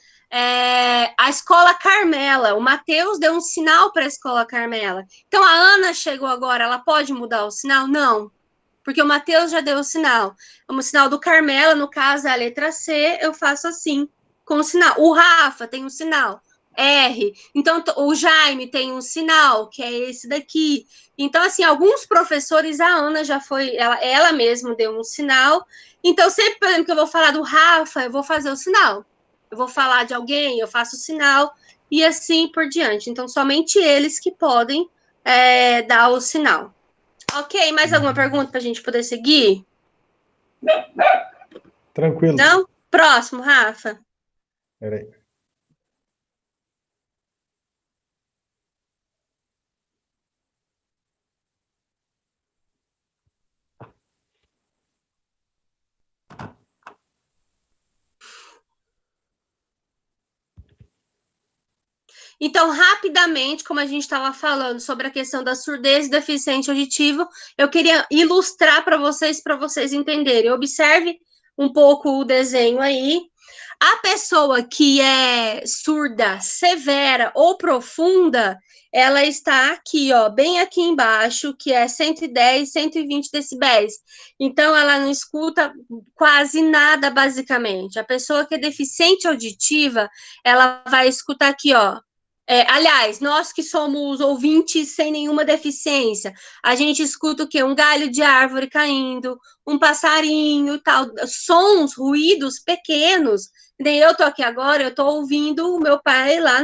a Escola Carmela. O Matheus deu um sinal para a Escola Carmela. Então, a Ana chegou agora, ela pode mudar o sinal? Não, porque o Matheus já deu o sinal. O sinal do Carmela, no caso, é a letra C, eu faço assim, com o sinal. O Rafa tem um sinal, R. Então, o Jaime tem um sinal, que é esse daqui. Então, assim, alguns professores, a Ana já foi, ela mesma deu um sinal. Então, sempre, por exemplo, que eu vou falar do Rafa, eu vou fazer o sinal. Eu vou falar de alguém, eu faço o sinal, e assim por diante. Então, somente eles que podem dar o sinal. Ok, mais alguma pergunta para a gente poder seguir? Tranquilo. Não? Próximo, Rafa. Peraí. Então, rapidamente, como a gente estava falando sobre a questão da surdez e deficiente auditivo, eu queria ilustrar para vocês entenderem. Observe um pouco o desenho aí. A pessoa que é surda, severa ou profunda, ela está aqui, ó, bem aqui embaixo, que é 110, 120 decibéis. Então, ela não escuta quase nada, basicamente. A pessoa que é deficiente auditiva, ela vai escutar aqui, ó. Aliás, nós que somos ouvintes sem nenhuma deficiência, a gente escuta o quê? Um galho de árvore caindo, um passarinho, tal, sons, ruídos pequenos. Nem eu tô aqui agora, eu tô ouvindo o meu pai lá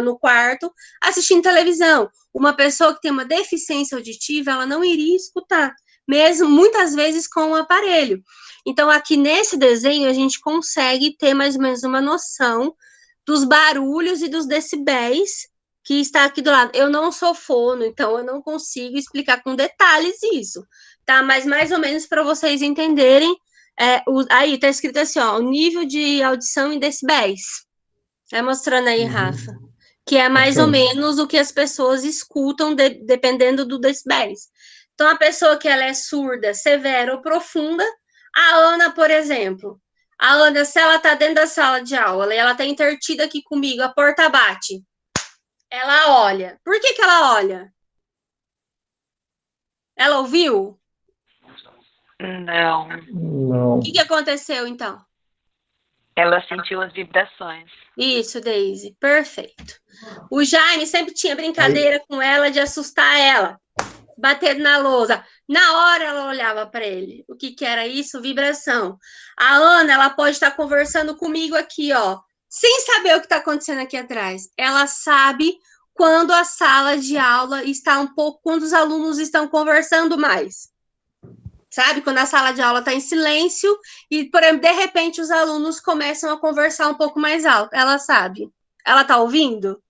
no quarto assistindo televisão. Uma pessoa que tem uma deficiência auditiva, ela não iria escutar, mesmo muitas vezes com o aparelho. Então, aqui nesse desenho, a gente consegue ter mais ou menos uma noção dos barulhos e dos decibéis que está aqui do lado. Eu não sou fono, então eu não consigo explicar com detalhes isso, tá? Mas mais ou menos para vocês entenderem, aí tá escrito assim, ó, o nível de audição em decibéis. Vai mostrando aí, Rafa, que é mais ou menos o que as pessoas escutam dependendo do decibéis. Então, a pessoa que ela é surda, severa ou profunda, a Ana, por exemplo, a Ana, se ela tá dentro da sala de aula e ela tá intertida aqui comigo, a porta bate, ela olha. Por que ela olha? Ela ouviu? Não. Não. O que aconteceu, então? Ela sentiu as vibrações. Isso, Daisy, perfeito. O Jaime sempre tinha brincadeira com ela de assustar ela, bater na lousa. Na hora ela olhava para ele. O que era isso? Vibração. A Ana, ela pode estar conversando comigo aqui, ó, sem saber o que está acontecendo aqui atrás. Ela sabe quando a sala de aula está um pouco, quando os alunos estão conversando mais. Sabe? Quando a sala de aula está em silêncio e, por exemplo, de repente os alunos começam a conversar um pouco mais alto. Ela sabe. Ela está ouvindo?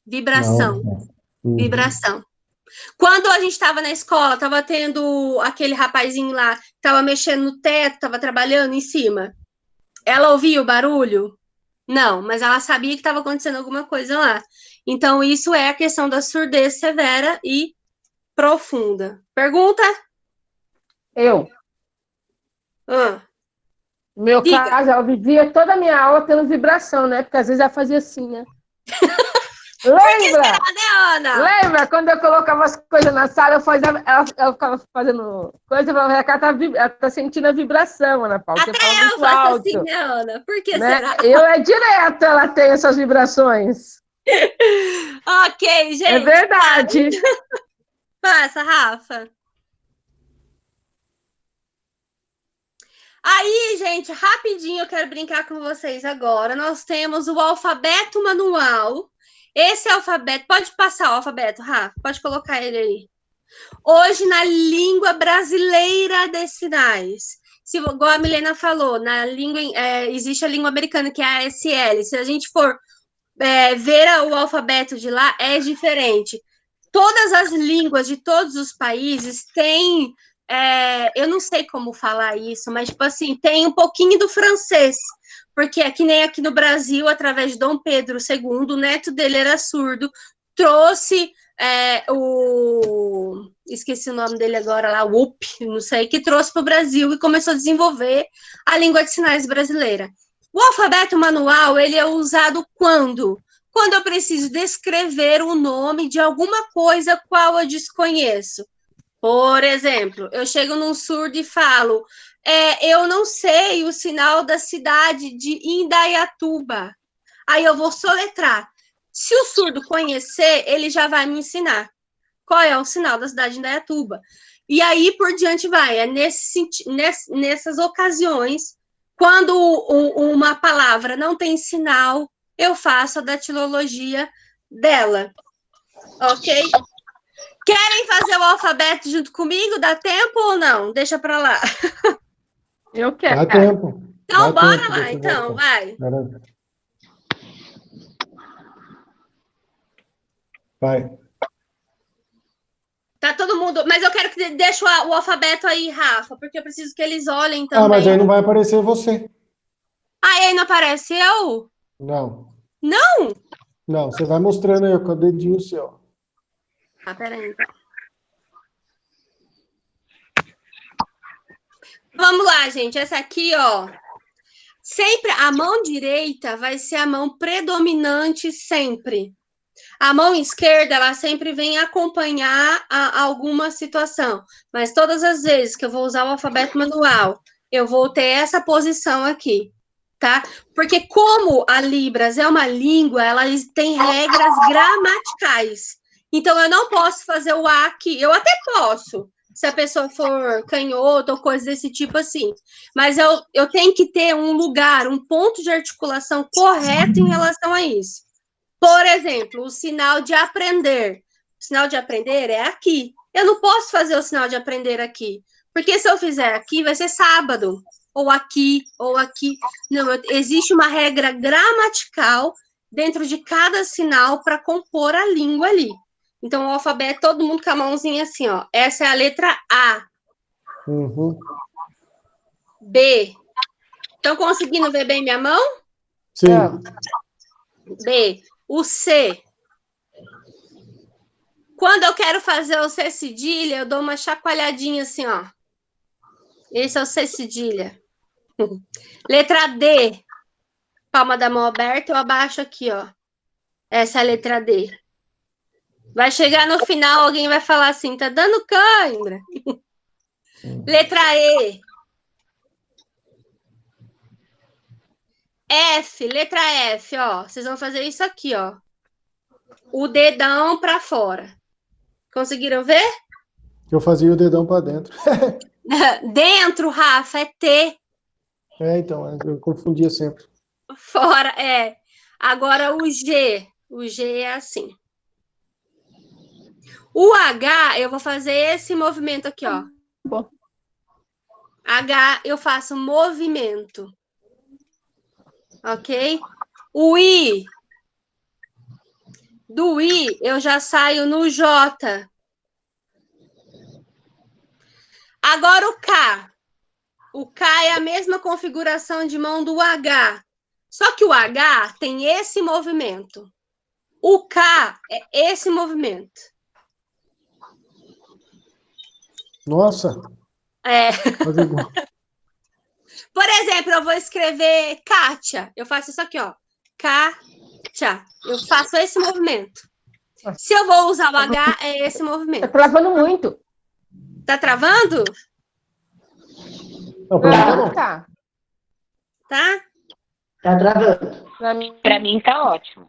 Vibração. Não. Vibração. Quando a gente estava na escola, estava tendo aquele rapazinho lá, estava mexendo no teto, estava trabalhando em cima. Ela ouvia o barulho? Não, mas ela sabia que estava acontecendo alguma coisa lá. Então, isso é a questão da surdez severa e profunda. Pergunta? Eu. No meu Diga. caso, ela vivia toda a minha aula tendo vibração, né? Porque às vezes ela fazia assim, né? Lembra? Por que será, né, Ana? Lembra? Quando eu colocava as coisas na sala, ela ficava fazendo coisa, eu falava, ela tá sentindo a vibração, Ana Paula. Até Você fala eu muito faço alto, assim, né, Ana? Por que né? será? Eu direto, ela tem essas vibrações. Ok, gente. É verdade. Passa, Rafa. Aí, gente, rapidinho, eu quero brincar com vocês agora. Nós temos o alfabeto manual. Esse alfabeto, pode passar o alfabeto, Rafa, pode colocar ele aí. Hoje, na língua brasileira de sinais. Se, igual a Milena falou, na língua, existe a língua americana, que é a ASL. Se a gente for ver o alfabeto de lá, é diferente. Todas as línguas de todos os países têm, eu não sei como falar isso, mas, tipo assim, tem um pouquinho do francês, porque é que nem aqui no Brasil, através de Dom Pedro II, o neto dele era surdo, trouxe esqueci o nome dele agora lá, não sei, que trouxe para o Brasil e começou a desenvolver a língua de sinais brasileira. O alfabeto manual, ele é usado quando? Quando eu preciso descrever o nome de alguma coisa qual eu desconheço. Por exemplo, eu chego num surdo e falo, eu não sei o sinal da cidade de Indaiatuba. Aí eu vou soletrar. Se o surdo conhecer, ele já vai me ensinar qual é o sinal da cidade de Indaiatuba. E aí por diante vai. É nessas ocasiões, quando uma palavra não tem sinal, eu faço a datilologia dela. Ok? Querem fazer o alfabeto junto comigo? Dá tempo ou não? Deixa para lá. Eu quero. Dá tempo. Então, Dá bora tempo, lá, então, vai. Vai. Tá todo mundo... Mas eu quero que deixe o alfabeto aí, Rafa, porque eu preciso que eles olhem também. Ah, mas aí não vai aparecer você. Ah, aí não aparece eu? Não. Não? Não, você vai mostrando aí com o dedinho seu. Ah, peraí, então. Vamos lá, gente. Essa aqui, ó. Sempre a mão direita vai ser a mão predominante sempre. A mão esquerda, ela sempre vem acompanhar alguma situação. Mas todas as vezes que eu vou usar o alfabeto manual, eu vou ter essa posição aqui, tá? Porque como a Libras é uma língua, ela tem regras gramaticais. Então, eu não posso fazer o A aqui. Eu até posso, se a pessoa for canhoto ou coisa desse tipo assim. Mas eu tenho que ter um lugar, um ponto de articulação correto em relação a isso. Por exemplo, o sinal de aprender. O sinal de aprender é aqui. Eu não posso fazer o sinal de aprender aqui. Porque se eu fizer aqui, vai ser sábado. Ou aqui, ou aqui. Não, existe uma regra gramatical dentro de cada sinal para compor a língua ali. Então, o alfabeto, todo mundo com a mãozinha assim, ó. Essa é a letra A. Uhum. B. Estão conseguindo ver bem minha mão? Sim. B. O C. Quando eu quero fazer o C cedilha, eu dou uma chacoalhadinha assim, ó. Esse é o C cedilha. Letra D. Palma da mão aberta, eu abaixo aqui, ó. Essa é a letra D. Vai chegar no final, alguém vai falar assim, tá dando cãibra. Letra E. F, letra F, ó. Vocês vão fazer isso aqui, ó. O dedão para fora. Conseguiram ver? Eu fazia o dedão para dentro. Dentro, Rafa, é T. Então, eu confundia sempre. Fora, é. Agora o G. O G é assim. O H, eu vou fazer esse movimento aqui, ó. Bom. H, eu faço movimento. Ok? O I. Do I, eu já saio no J. Agora o K. O K é a mesma configuração de mão do H. Só que o H tem esse movimento. O K é esse movimento. Nossa! É. Por exemplo, eu vou escrever Kátia. Eu faço isso aqui, ó. Kátia. Eu faço esse movimento. Se eu vou usar o H, é esse movimento. Tá travando muito. Tá travando? Não, tá. Tá? Tá travando. Pra mim tá ótimo.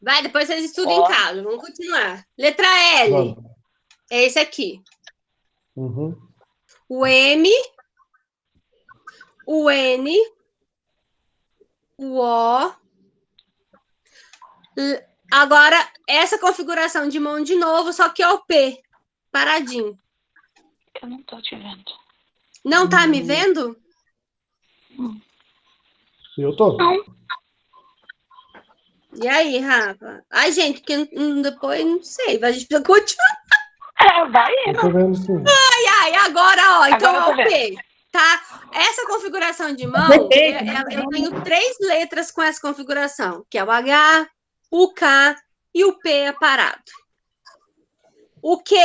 Vai, depois vocês estudam em casa. Vamos continuar. Letra L. Vamos. É esse aqui. Uhum. O M. O N. O O. Agora, essa configuração de mão de novo, só que é o P. Paradinho. Eu não tô te vendo. Não tá me vendo? Eu tô. E aí, Rafa? Ai, gente, que depois não sei. A gente precisa continuar. Vai Eu tô vendo sim. Ai, agora, ó. Então, Agora eu tô é o P. Tá? Essa configuração de mão, eu tenho 3 letras com essa configuração, que é o H, o K e o P é parado. O Q?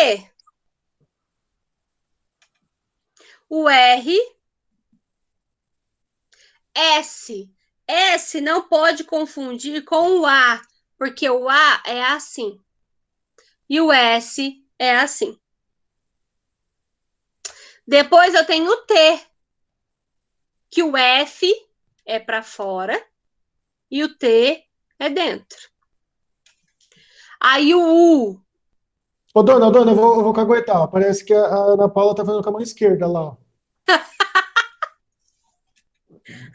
O R. S. S não pode confundir com o A, porque o A é assim. E o S é assim. Depois eu tenho o T, que o F é para fora e o T é dentro. Aí o U. Ô, dona, eu vou caguetar. Parece que a Ana Paula tá fazendo com a mão esquerda lá, ó.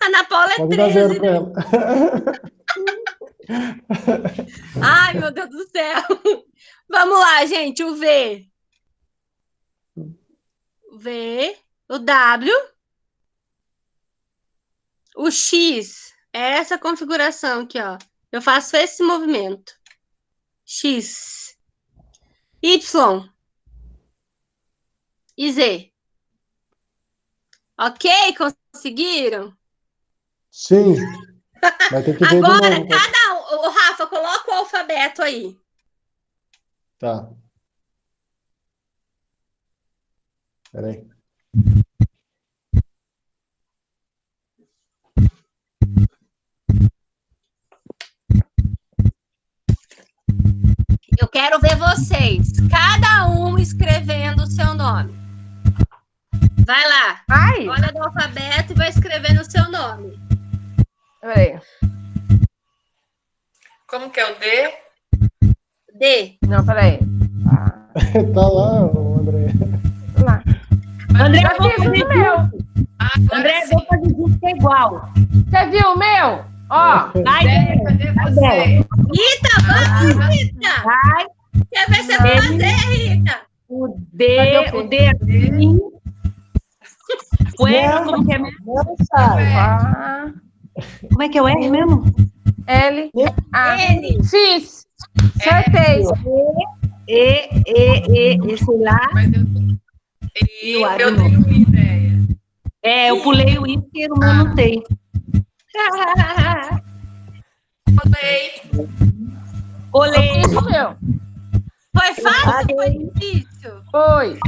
A Ana Paula é Pode dar 0 13, pra né? ela. Ai, meu Deus do céu. Vamos lá, gente. O V. V. O W. O X. É essa configuração aqui, ó. Eu faço esse movimento. X. Y. E Z. Ok? Conseguiram? Sim. Vai ter que ver Agora, de novo. cada um... Ô, Rafa, coloca o alfabeto aí. Tá. Peraí. Eu quero ver vocês, cada um escrevendo o seu nome. Vai lá. Ai. Olha do alfabeto e vai escrevendo o seu nome. Peraí. Como que é o D? D. Não, peraí. Tá lá, o André. Lá. André, Já vou fiz fazer o meu. André, vou fazer junto que é igual. Você viu o meu? Ó. Vai, Cadê você? Rita, vamos, Rita. Vai. Quer ver você fazer, Rita? O D assim. O R, como que é mesmo? Não sabe. A, Como é que é o R mesmo? L, A. N. Fiz. Acertei. Esse lá. Mas eu tenho uma ideia. É, eu pulei o I porque o meu não tem. Olhei. Isso meu. Foi fácil ou foi difícil? Foi.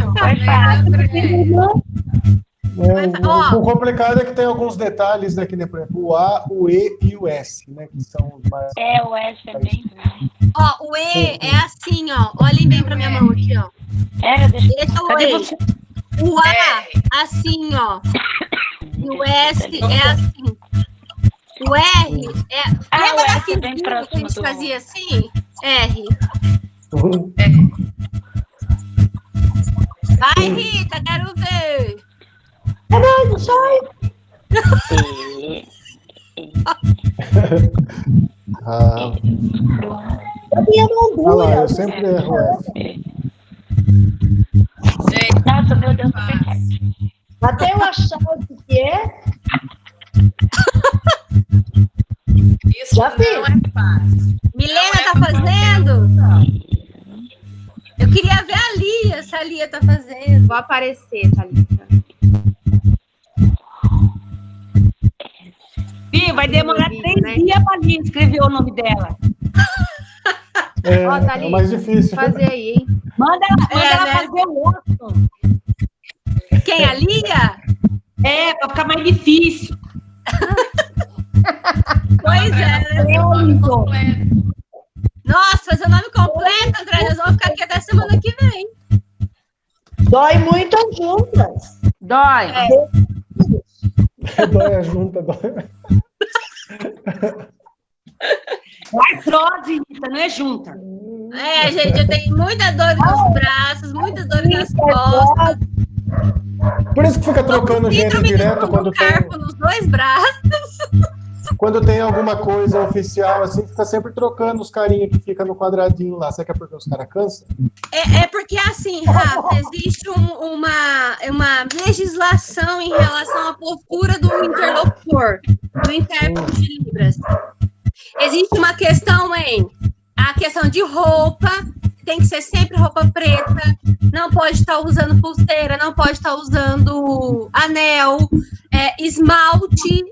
O complicado é que tem alguns detalhes, né? Que nem, por exemplo, o A, o E e o S, né? Que são os mais... É, o S é bem. Ó, o E é assim, ó. Olhem bem pra minha mão aqui, ó. Deixa Esse é o Cadê E. você? O A, assim, ó. E o S é assim. O R é... Lembra o da S é bem fizinha que a próximo gente do... fazia assim? R. Vai, Rita, quero ver. Caralho, sai! Olha lá, eu sempre erro S. Nossa, meu Deus, Até eu achar o que é. Isso Já não fiz. é fácil. Milena tá fazendo? Eu queria ver a Lia, se a Lia tá fazendo. Vou aparecer, Thalita. Ih, vai demorar 3 né? dias pra Lia escrever o nome dela. É, Ó, é Thalita, mais difícil. fazer aí, hein? Manda ela né? fazer o outro. Quem quem? A Lia? Para ficar mais difícil. Pois é, né? Nossa, fazer o nome completo, André, nós vamos ficar aqui até semana que vem. Dói muito as juntas. Dói. Dói a junta, dói. É artrose, Rita, não é junta. É, gente, eu tenho muita dor nos braços, muita dor nas costas. Por isso que fica trocando gente direto quando tem... nos dois braços. Quando tem alguma coisa oficial, assim, fica sempre trocando os carinhas que fica no quadradinho lá. Será que é porque os caras cansam? É porque, assim, Rafa, existe uma legislação em relação à postura do interlocutor, do intérprete de Libras. Existe uma questão a questão de roupa, tem que ser sempre roupa preta, não pode estar usando pulseira, não pode estar usando anel, esmalte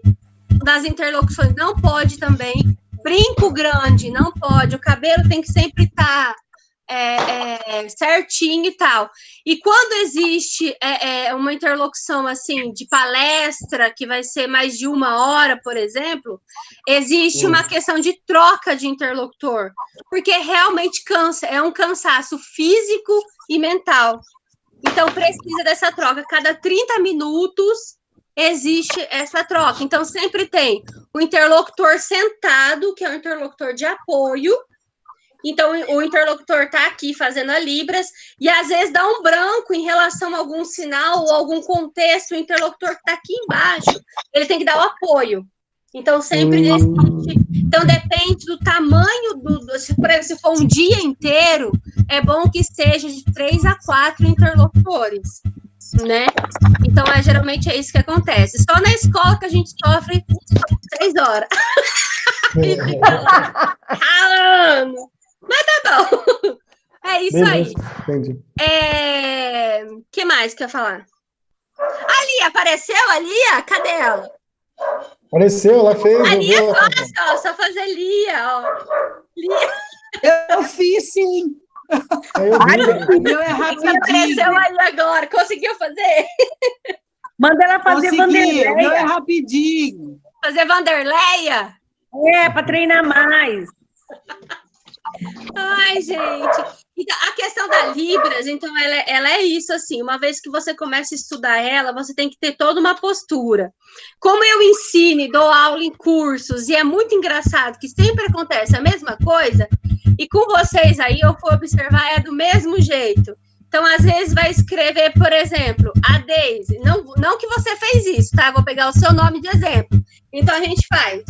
das interlocuções não pode também, brinco grande não pode, o cabelo tem que sempre estar certinho e tal. E quando existe uma interlocução assim de palestra que vai ser mais de 1 hora, por exemplo, existe uma questão de troca de interlocutor, porque realmente cansa, é um cansaço físico e mental. Então precisa dessa troca. Cada 30 minutos existe essa troca. Então sempre tem o interlocutor sentado, que é o interlocutor de apoio. Então, o interlocutor está aqui fazendo a Libras, e às vezes dá um branco em relação a algum sinal ou algum contexto, o interlocutor que está aqui embaixo, ele tem que dar o apoio. Então, sempre então, depende do tamanho por exemplo, se for um dia inteiro, é bom que seja de 3 a 4 interlocutores, né? Então, geralmente é isso que acontece. Só na escola que a gente sofre 6 horas. Ralando. Mas tá bom. É isso aí. Entendi. Que mais que eu ia falar? A Lia, apareceu a Lia? Cadê ela? Apareceu, ela fez. A Lia é fácil, ó, só fazer Lia, ó. Lia. Eu fiz, sim. O meu é rapidinho. Apareceu a Lia agora. Conseguiu fazer? Manda ela fazer Vanderleia. O meu é rapidinho. Fazer Vanderleia? Para treinar mais. Ai, gente. Então, a questão da Libras, então, ela é isso, assim, uma vez que você começa a estudar ela, você tem que ter toda uma postura. Como eu ensino e dou aula em cursos, e é muito engraçado que sempre acontece a mesma coisa, e com vocês aí, eu fui observar, é do mesmo jeito. Então, às vezes, vai escrever, por exemplo, a Deise. Não que você fez isso, tá? Vou pegar o seu nome de exemplo. Então, a gente faz...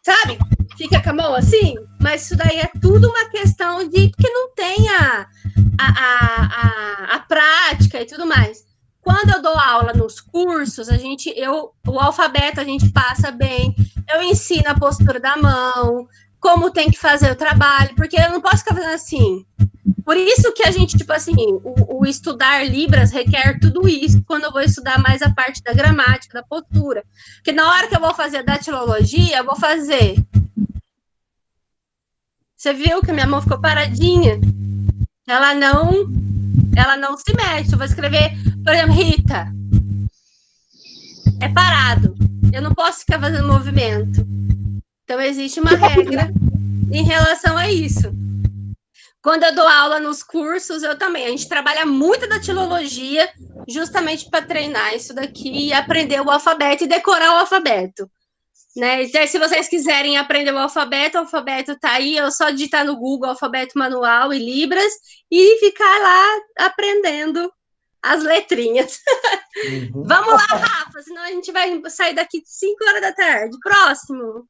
Sabe? Fica com a mão assim, mas isso daí é tudo uma questão de que não tem a prática e tudo mais. Quando eu dou aula nos cursos, o alfabeto a gente passa bem, eu ensino a postura da mão, como tem que fazer o trabalho, porque eu não posso ficar fazendo assim. Por isso que a gente, tipo assim, o estudar Libras requer tudo isso, quando eu vou estudar mais a parte da gramática, da postura. Porque na hora que eu vou fazer a datilologia, eu vou fazer... Você viu que a minha mão ficou paradinha? Ela não se mexe. Eu vou escrever, por exemplo, Rita. É parado. Eu não posso ficar fazendo movimento. Então, existe uma regra em relação a isso. Quando eu dou aula nos cursos, eu também. A gente trabalha muito da datilologia justamente para treinar isso daqui e aprender o alfabeto e decorar o alfabeto. Né? Então, se vocês quiserem aprender o alfabeto tá aí, é só digitar no Google alfabeto manual e Libras e ficar lá aprendendo as letrinhas. Uhum. Vamos lá, Rafa, senão a gente vai sair daqui 5 horas da tarde. Próximo.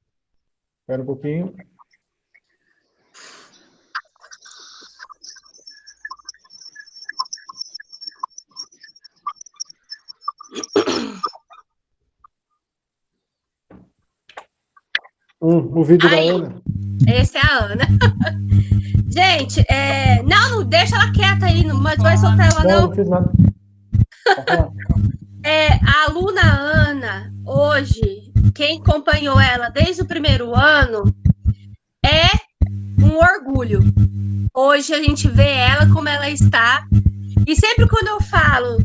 Espera um pouquinho. O vídeo da Ana. Esse é a Ana. Gente, não deixa ela quieta aí, não vai soltar ela, não. Não fiz nada. A aluna Ana, hoje, quem acompanhou ela desde o primeiro ano, é um orgulho. Hoje a gente vê ela como ela está. E sempre quando eu falo,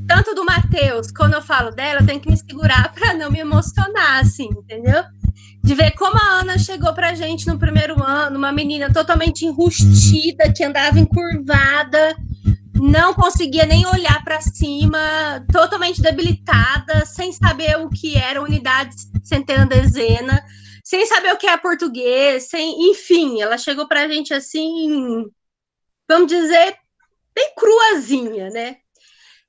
tanto do Matheus, quando eu falo dela, eu tenho que me segurar para não me emocionar, assim, entendeu? De ver como a Ana chegou pra gente no primeiro ano, uma menina totalmente enrustida, que andava encurvada, não conseguia nem olhar para cima, totalmente debilitada, sem saber o que era unidade, centena, dezena, sem saber o que é português, enfim, ela chegou pra gente assim, vamos dizer, bem cruazinha, né?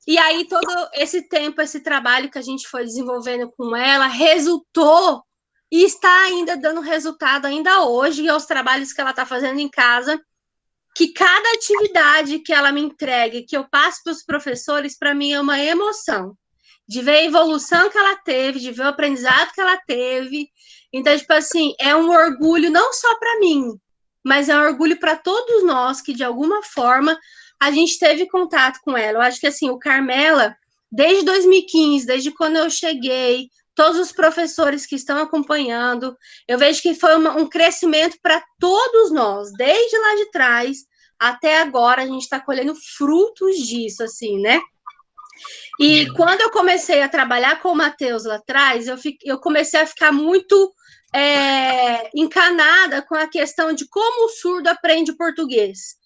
E aí todo esse tempo, esse trabalho que a gente foi desenvolvendo com ela, resultou e está ainda dando resultado ainda hoje aos trabalhos que ela está fazendo em casa, que cada atividade que ela me entrega, que eu passo para os professores, para mim é uma emoção, de ver a evolução que ela teve, de ver o aprendizado que ela teve. Então, tipo assim, é um orgulho não só para mim, mas é um orgulho para todos nós que, de alguma forma, a gente teve contato com ela. Eu acho que, assim, o Carmela, desde 2015, desde quando eu cheguei, todos os professores que estão acompanhando, eu vejo que foi um crescimento para todos nós, desde lá de trás até agora, a gente está colhendo frutos disso, assim, né? E quando eu comecei a trabalhar com o Matheus lá atrás, eu comecei a ficar muito encanada com a questão de como o surdo aprende português.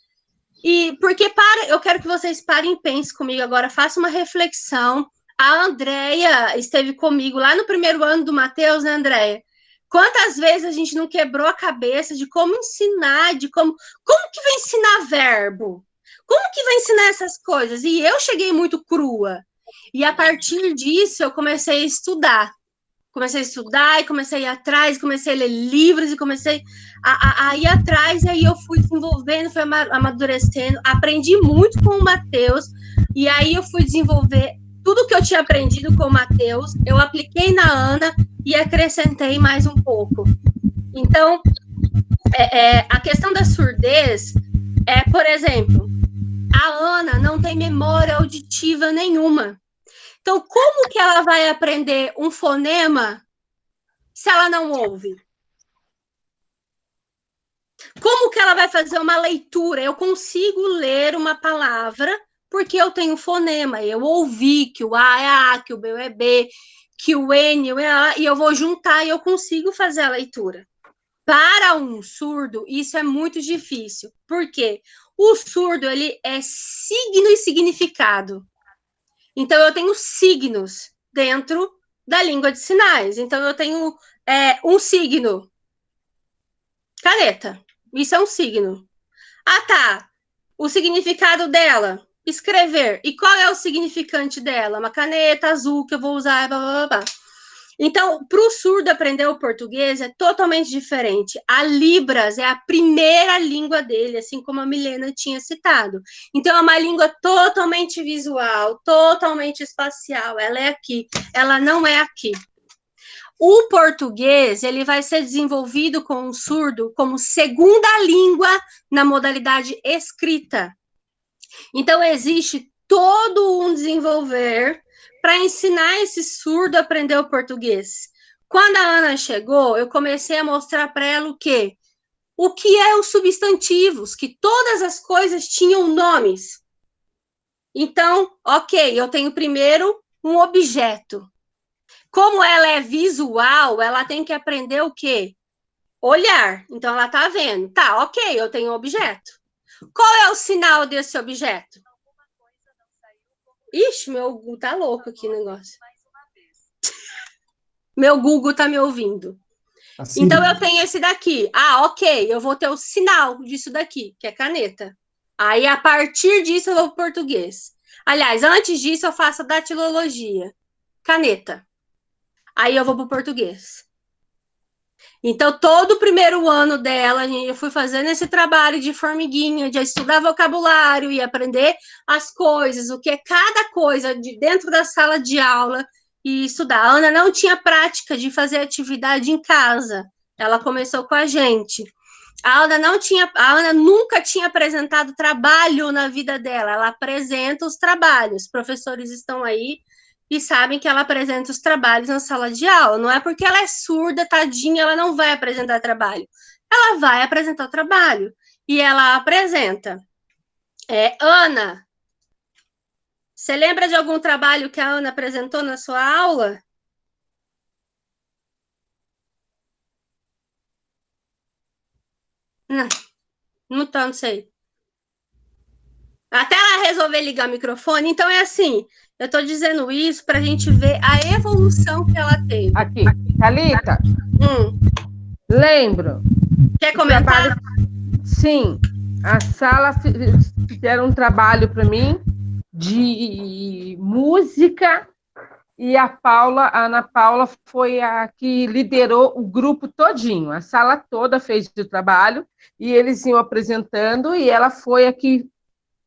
E porque eu quero que vocês parem e pensem comigo agora, façam uma reflexão. A Andréia esteve comigo lá no primeiro ano do Matheus, né, Andréia? Quantas vezes a gente não quebrou a cabeça de como ensinar, de como que vai ensinar verbo? Como que vai ensinar essas coisas? E eu cheguei muito crua. E a partir disso, eu comecei a estudar. Comecei a estudar e comecei a ir atrás, comecei a ler livros e comecei a ir atrás, e aí eu fui desenvolvendo, fui amadurecendo, aprendi muito com o Matheus, e aí eu fui desenvolver tudo que eu tinha aprendido com o Matheus, eu apliquei na Ana e acrescentei mais um pouco. Então, a questão da surdez por exemplo, a Ana não tem memória auditiva nenhuma. Então, como que ela vai aprender um fonema se ela não ouve? Como que ela vai fazer uma leitura? Eu consigo ler uma palavra porque eu tenho fonema. Eu ouvi que o A é A, que o B é B, que o N é A, e eu vou juntar e eu consigo fazer a leitura. Para um surdo, isso é muito difícil. Por quê? O surdo, ele é signo e significado. Então, eu tenho signos dentro da língua de sinais. Então, eu tenho um signo. Caneta. Isso é um signo. Ah, tá. O significado dela, escrever. E qual é o significante dela? Uma caneta azul que eu vou usar, blá, blá, blá. Então, para o surdo aprender o português é totalmente diferente. A Libras é a primeira língua dele, assim como a Milena tinha citado. Então, é uma língua totalmente visual, totalmente espacial. Ela é aqui, ela não é aqui. O português, ele vai ser desenvolvido com o surdo como segunda língua na modalidade escrita. Então, existe todo um desenvolver para ensinar esse surdo a aprender o português. Quando a Ana chegou, eu comecei a mostrar para ela o quê? O que é os substantivos, que todas as coisas tinham nomes. Então, ok, eu tenho primeiro um objeto. Como ela é visual, ela tem que aprender o quê? Olhar. Então, ela está vendo. Tá, ok, eu tenho um objeto. Qual é o sinal desse objeto? Ixi, meu Google tá louco aqui o negócio. Meu Google tá me ouvindo. Assim. Então, eu tenho esse daqui. Ah, ok, eu vou ter o sinal disso daqui, que é caneta. Aí, a partir disso, eu vou pro português. Aliás, antes disso, eu faço a datilologia. Caneta. Aí, eu vou pro português. Então, todo o primeiro ano dela, eu fui fazendo esse trabalho de formiguinha, de estudar vocabulário e aprender as coisas, o que é cada coisa de dentro da sala de aula e estudar. A Ana não tinha prática de fazer atividade em casa. Ela começou com a gente. A Ana nunca tinha apresentado trabalho na vida dela. Ela apresenta os trabalhos. Os professores estão aí e sabem que ela apresenta os trabalhos na sala de aula. Não é porque ela é surda, tadinha, ela não vai apresentar trabalho. Ela vai apresentar o trabalho. e ela apresenta. Ana, você lembra de algum trabalho que a Ana apresentou na sua aula? Não sei. Até ela resolver ligar o microfone. Então, é assim, eu estou dizendo isso para a gente ver a evolução que ela teve. Aqui, Thalita, lembro. Quer comentar? Sim, a sala fizeram um trabalho para mim de música e a Ana Paula foi a que liderou o grupo todinho, a sala toda fez o trabalho e eles iam apresentando e ela foi a que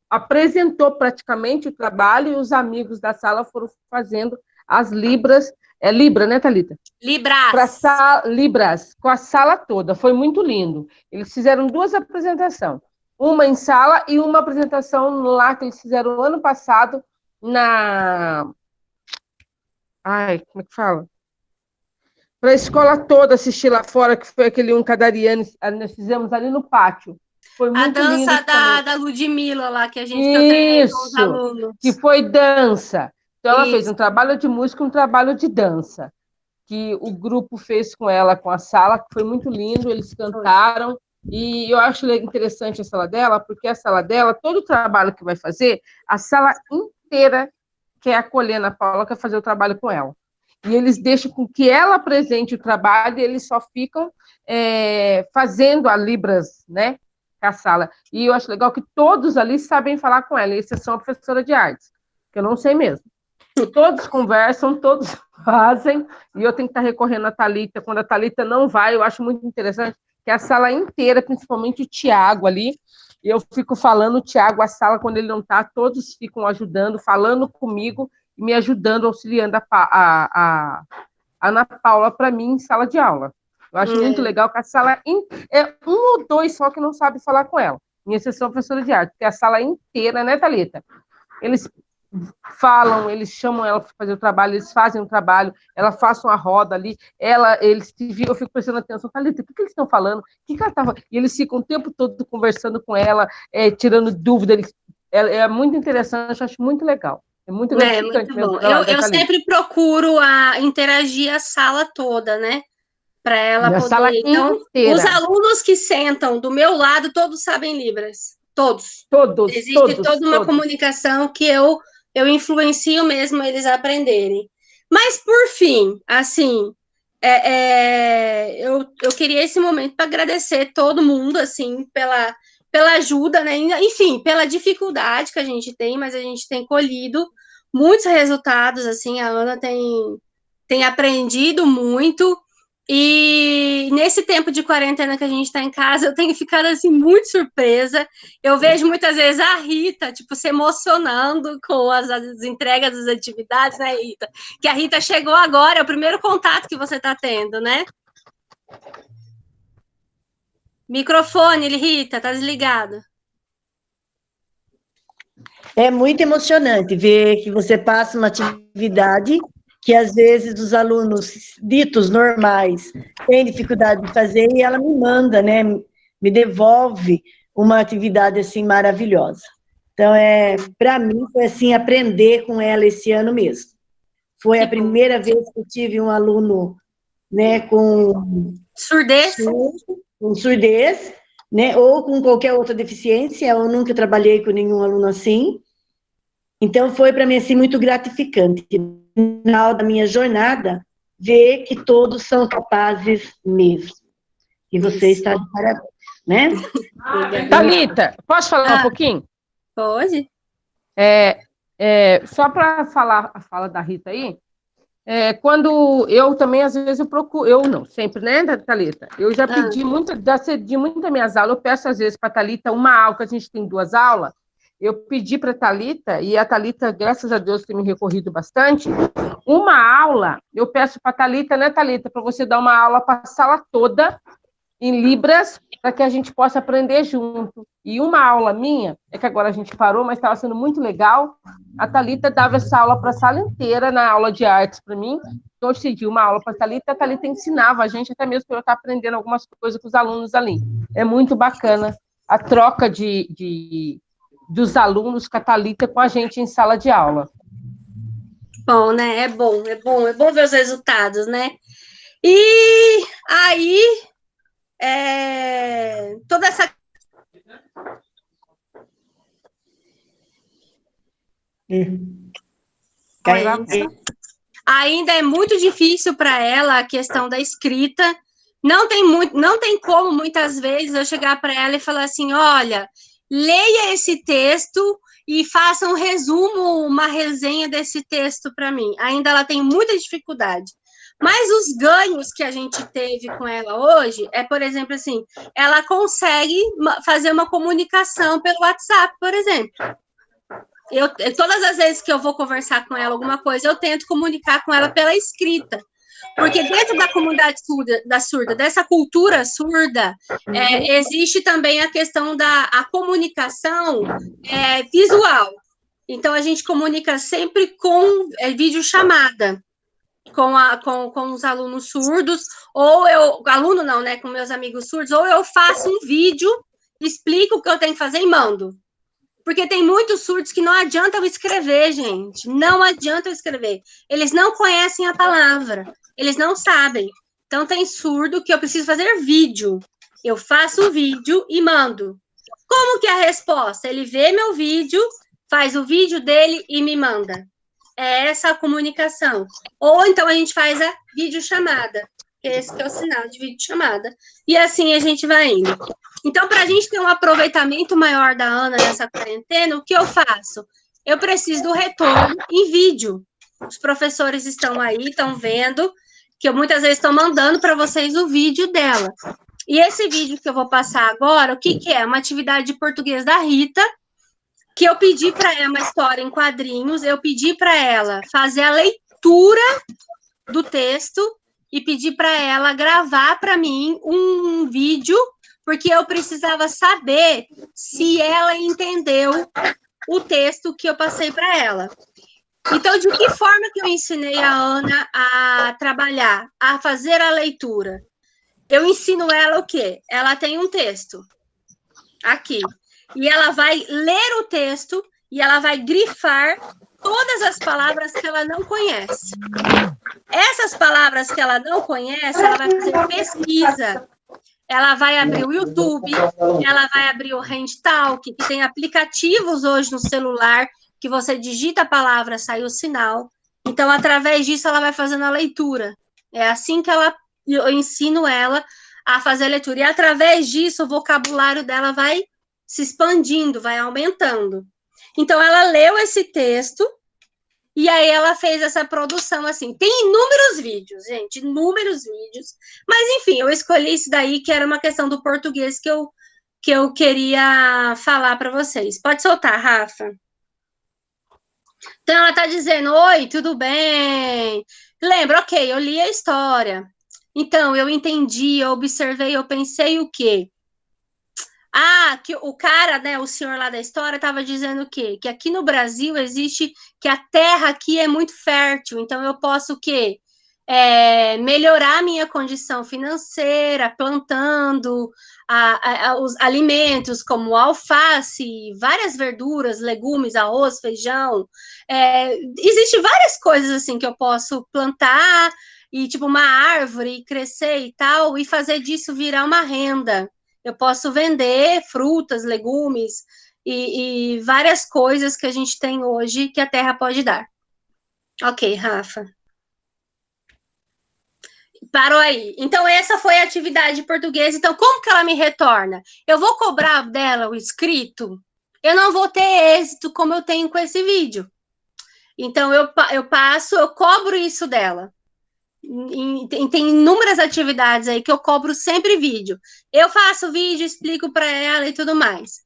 apresentou praticamente o trabalho e os amigos da sala foram fazendo as libras, Libra, né, Thalita? Libras, com a sala toda, foi muito lindo. Eles fizeram 2 apresentações, uma em sala e uma apresentação lá que eles fizeram ano passado como é que fala? Para a escola toda assistir lá fora, que foi aquele Cadariano, nós fizemos ali no pátio. Foi muito lindo. A dança da Ludmilla lá, que eu treinei com os alunos. Que foi dança. Então, ela fez um trabalho de música e um trabalho de dança, que o grupo fez com ela, com a sala, que foi muito lindo, eles cantaram, e eu acho interessante a sala dela, porque a sala dela, todo o trabalho que vai fazer, a sala inteira quer acolher na Paula, quer fazer o trabalho com ela. E eles deixam com que ela apresente o trabalho, e eles só ficam fazendo a Libras, né, com a sala. E eu acho legal que todos ali sabem falar com ela, exceção a professora de artes, que eu não sei mesmo. Todos conversam, todos fazem, e eu tenho que estar recorrendo à Thalita. Quando a Thalita não vai, eu acho muito interessante que a sala inteira, principalmente o Tiago ali, eu fico falando, o Tiago, a sala, quando ele não está, todos ficam ajudando, falando comigo, e me ajudando, auxiliando a Ana Paula para mim em sala de aula. Eu acho muito legal que a sala... É 1 ou 2 só que não sabe falar com ela, em exceção a professora de arte, porque a sala inteira, né, Thalita? Eles falam, eles chamam ela para fazer o trabalho, eles fazem o trabalho, ela faz uma roda ali, eu fico prestando atenção, Thalita, o que eles estão falando? E eles ficam o tempo todo conversando com ela, tirando dúvida, é muito interessante, eu acho muito legal. É muito gratificante. Muito bom. Eu sempre procuro interagir a sala toda, né? Para ela poder... Sala inteira. Os alunos que sentam do meu lado, todos sabem Libras. Todos. Existe toda uma comunicação que eu influencio mesmo eles a aprenderem. Mas, por fim, assim, eu queria esse momento para agradecer todo mundo, assim, pela ajuda, né? Enfim, pela dificuldade que a gente tem, mas a gente tem colhido muitos resultados, assim, a Ana tem aprendido muito, e nesse tempo de quarentena que a gente está em casa, eu tenho ficado, assim, muito surpresa. Eu vejo muitas vezes a Rita, tipo, se emocionando com as entregas das atividades, né, Rita? Que a Rita chegou agora, é o primeiro contato que você está tendo, né? Microfone, Rita, tá desligado. É muito emocionante ver que você passa uma atividade que, às vezes, os alunos ditos normais têm dificuldade de fazer e ela me manda, né? Me devolve uma atividade, assim, maravilhosa. Então, para mim, foi, assim, aprender com ela esse ano mesmo. Foi a primeira vez que eu tive um aluno, né, com surdez, né, ou com qualquer outra deficiência. Eu nunca trabalhei com nenhum aluno assim. Então, foi para mim, assim, muito gratificante, no final da minha jornada, ver que todos são capazes mesmo. E você está de parabéns, né? Thalita, posso falar um pouquinho? Pode. Só para falar a fala da Rita aí, quando eu também, às vezes, eu procuro, eu não, sempre, né, Thalita? Eu já pedi já cedi muito das minhas aulas, eu peço, às vezes, para a Thalita uma aula, que a gente tem 2 aulas, eu pedi para a Thalita, e a Thalita, graças a Deus, tem me recorrido bastante, uma aula, eu peço para a Thalita, né, Thalita, para você dar uma aula para a sala toda, em Libras, para que a gente possa aprender junto. E uma aula minha, que agora a gente parou, mas estava sendo muito legal, a Thalita dava essa aula para a sala inteira, na aula de artes para mim, então eu decidi uma aula para a Thalita ensinava a gente, até mesmo para eu estar aprendendo algumas coisas com os alunos ali. É muito bacana a troca dos alunos com a Thalita com a gente em sala de aula. Bom, né? É bom ver os resultados, né? E aí, toda essa... Ainda é muito difícil para ela a questão da escrita. Não tem como, muitas vezes, eu chegar para ela e falar assim, olha, leia esse texto e faça um resumo, uma resenha desse texto para mim. Ainda ela tem muita dificuldade. Mas os ganhos que a gente teve com ela hoje é, por exemplo, assim, ela consegue fazer uma comunicação pelo WhatsApp, por exemplo. Todas as vezes que eu vou conversar com ela alguma coisa, eu tento comunicar com ela pela escrita. Porque dentro da comunidade surda, dessa cultura surda, existe também a questão da comunicação visual. Então, a gente comunica sempre com videochamada, com os alunos surdos, aluno não, né, com meus amigos surdos, ou eu faço um vídeo, explico o que eu tenho que fazer e mando. Porque tem muitos surdos que não adianta eu escrever, gente. Não adianta eu escrever. Eles não conhecem a palavra. Eles não sabem. Então, tem surdo que eu preciso fazer vídeo. Eu faço o vídeo e mando. Como que é a resposta? Ele vê meu vídeo, faz o vídeo dele e me manda. É essa a comunicação. Ou então a gente faz a videochamada. Esse que é o sinal de videochamada. E assim a gente vai indo. Então, para a gente ter um aproveitamento maior da Ana nessa quarentena, o que eu faço? Eu preciso do retorno em vídeo. Os professores estão aí, estão vendo, que eu muitas vezes estou mandando para vocês o vídeo dela. E esse vídeo que eu vou passar agora, o que é? Uma atividade de português da Rita, que eu pedi para ela uma história em quadrinhos, eu pedi para ela fazer a leitura do texto e pedi para ela gravar para mim um vídeo, porque eu precisava saber se ela entendeu o texto que eu passei para ela. Então, de que forma que eu ensinei a Ana a trabalhar, a fazer a leitura? Eu ensino ela o quê? Ela tem um texto aqui, e ela vai ler o texto e ela vai grifar todas as palavras que ela não conhece. Essas palavras que ela não conhece, ela vai fazer pesquisa. Ela vai abrir o YouTube, ela vai abrir o HandTalk, que tem aplicativos hoje no celular, que você digita a palavra, sai o sinal. Então, através disso, ela vai fazendo a leitura. É assim que eu ensino ela a fazer a leitura. E, através disso, o vocabulário dela vai se expandindo, vai aumentando. Então, ela leu esse texto, e aí ela fez essa produção, assim. Tem inúmeros vídeos, gente, inúmeros vídeos. Mas, enfim, eu escolhi isso daí, que era uma questão do português que eu queria falar para vocês. Pode soltar, Rafa. Então, ela está dizendo, oi, tudo bem? Lembra, ok, eu li a história. Então, eu entendi, eu observei, eu pensei o quê? Ah, que o cara, né, o senhor lá da história estava dizendo o quê? Que aqui no Brasil existe, que a terra aqui é muito fértil, então eu posso o quê? Melhorar a minha condição financeira, plantando os alimentos como alface, várias verduras, legumes, arroz, feijão. Existem várias coisas assim que eu posso plantar e tipo uma árvore crescer e tal, e fazer disso virar uma renda. Eu posso vender frutas, legumes e várias coisas que a gente tem hoje que a terra pode dar. Ok, Rafa. Parou aí. Então, essa foi a atividade de português. Então, como que ela me retorna? Eu vou cobrar dela o escrito? Eu não vou ter êxito como eu tenho com esse vídeo. Então, eu cobro isso dela. Tem inúmeras atividades aí que eu cobro sempre vídeo. Eu faço vídeo, explico para ela e tudo mais.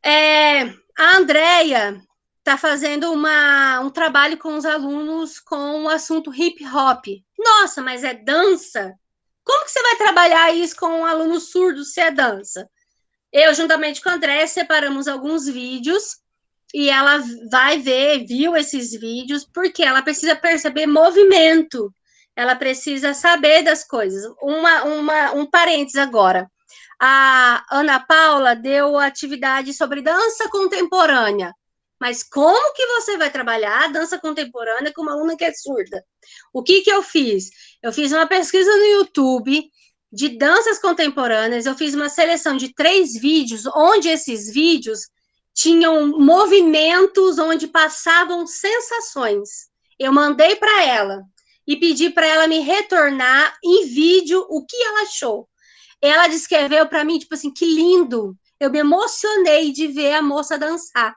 A Andrea está fazendo um trabalho com os alunos com o assunto hip hop. Nossa, mas é dança? Como que você vai trabalhar isso com um aluno surdo se é dança? Eu, juntamente com a Andrea, separamos alguns vídeos e ela viu esses vídeos, porque ela precisa perceber movimento. Ela precisa saber das coisas. Um parênteses agora. A Ana Paula deu atividade sobre dança contemporânea. Mas como que você vai trabalhar a dança contemporânea com uma aluna que é surda? O que eu fiz? Eu fiz uma pesquisa no YouTube de danças contemporâneas, eu fiz uma seleção de 3 vídeos, onde esses vídeos tinham movimentos, onde passavam sensações. Eu mandei para ela e pedi para ela me retornar em vídeo o que ela achou. Ela descreveu para mim, tipo assim, que lindo. Eu me emocionei de ver a moça dançar.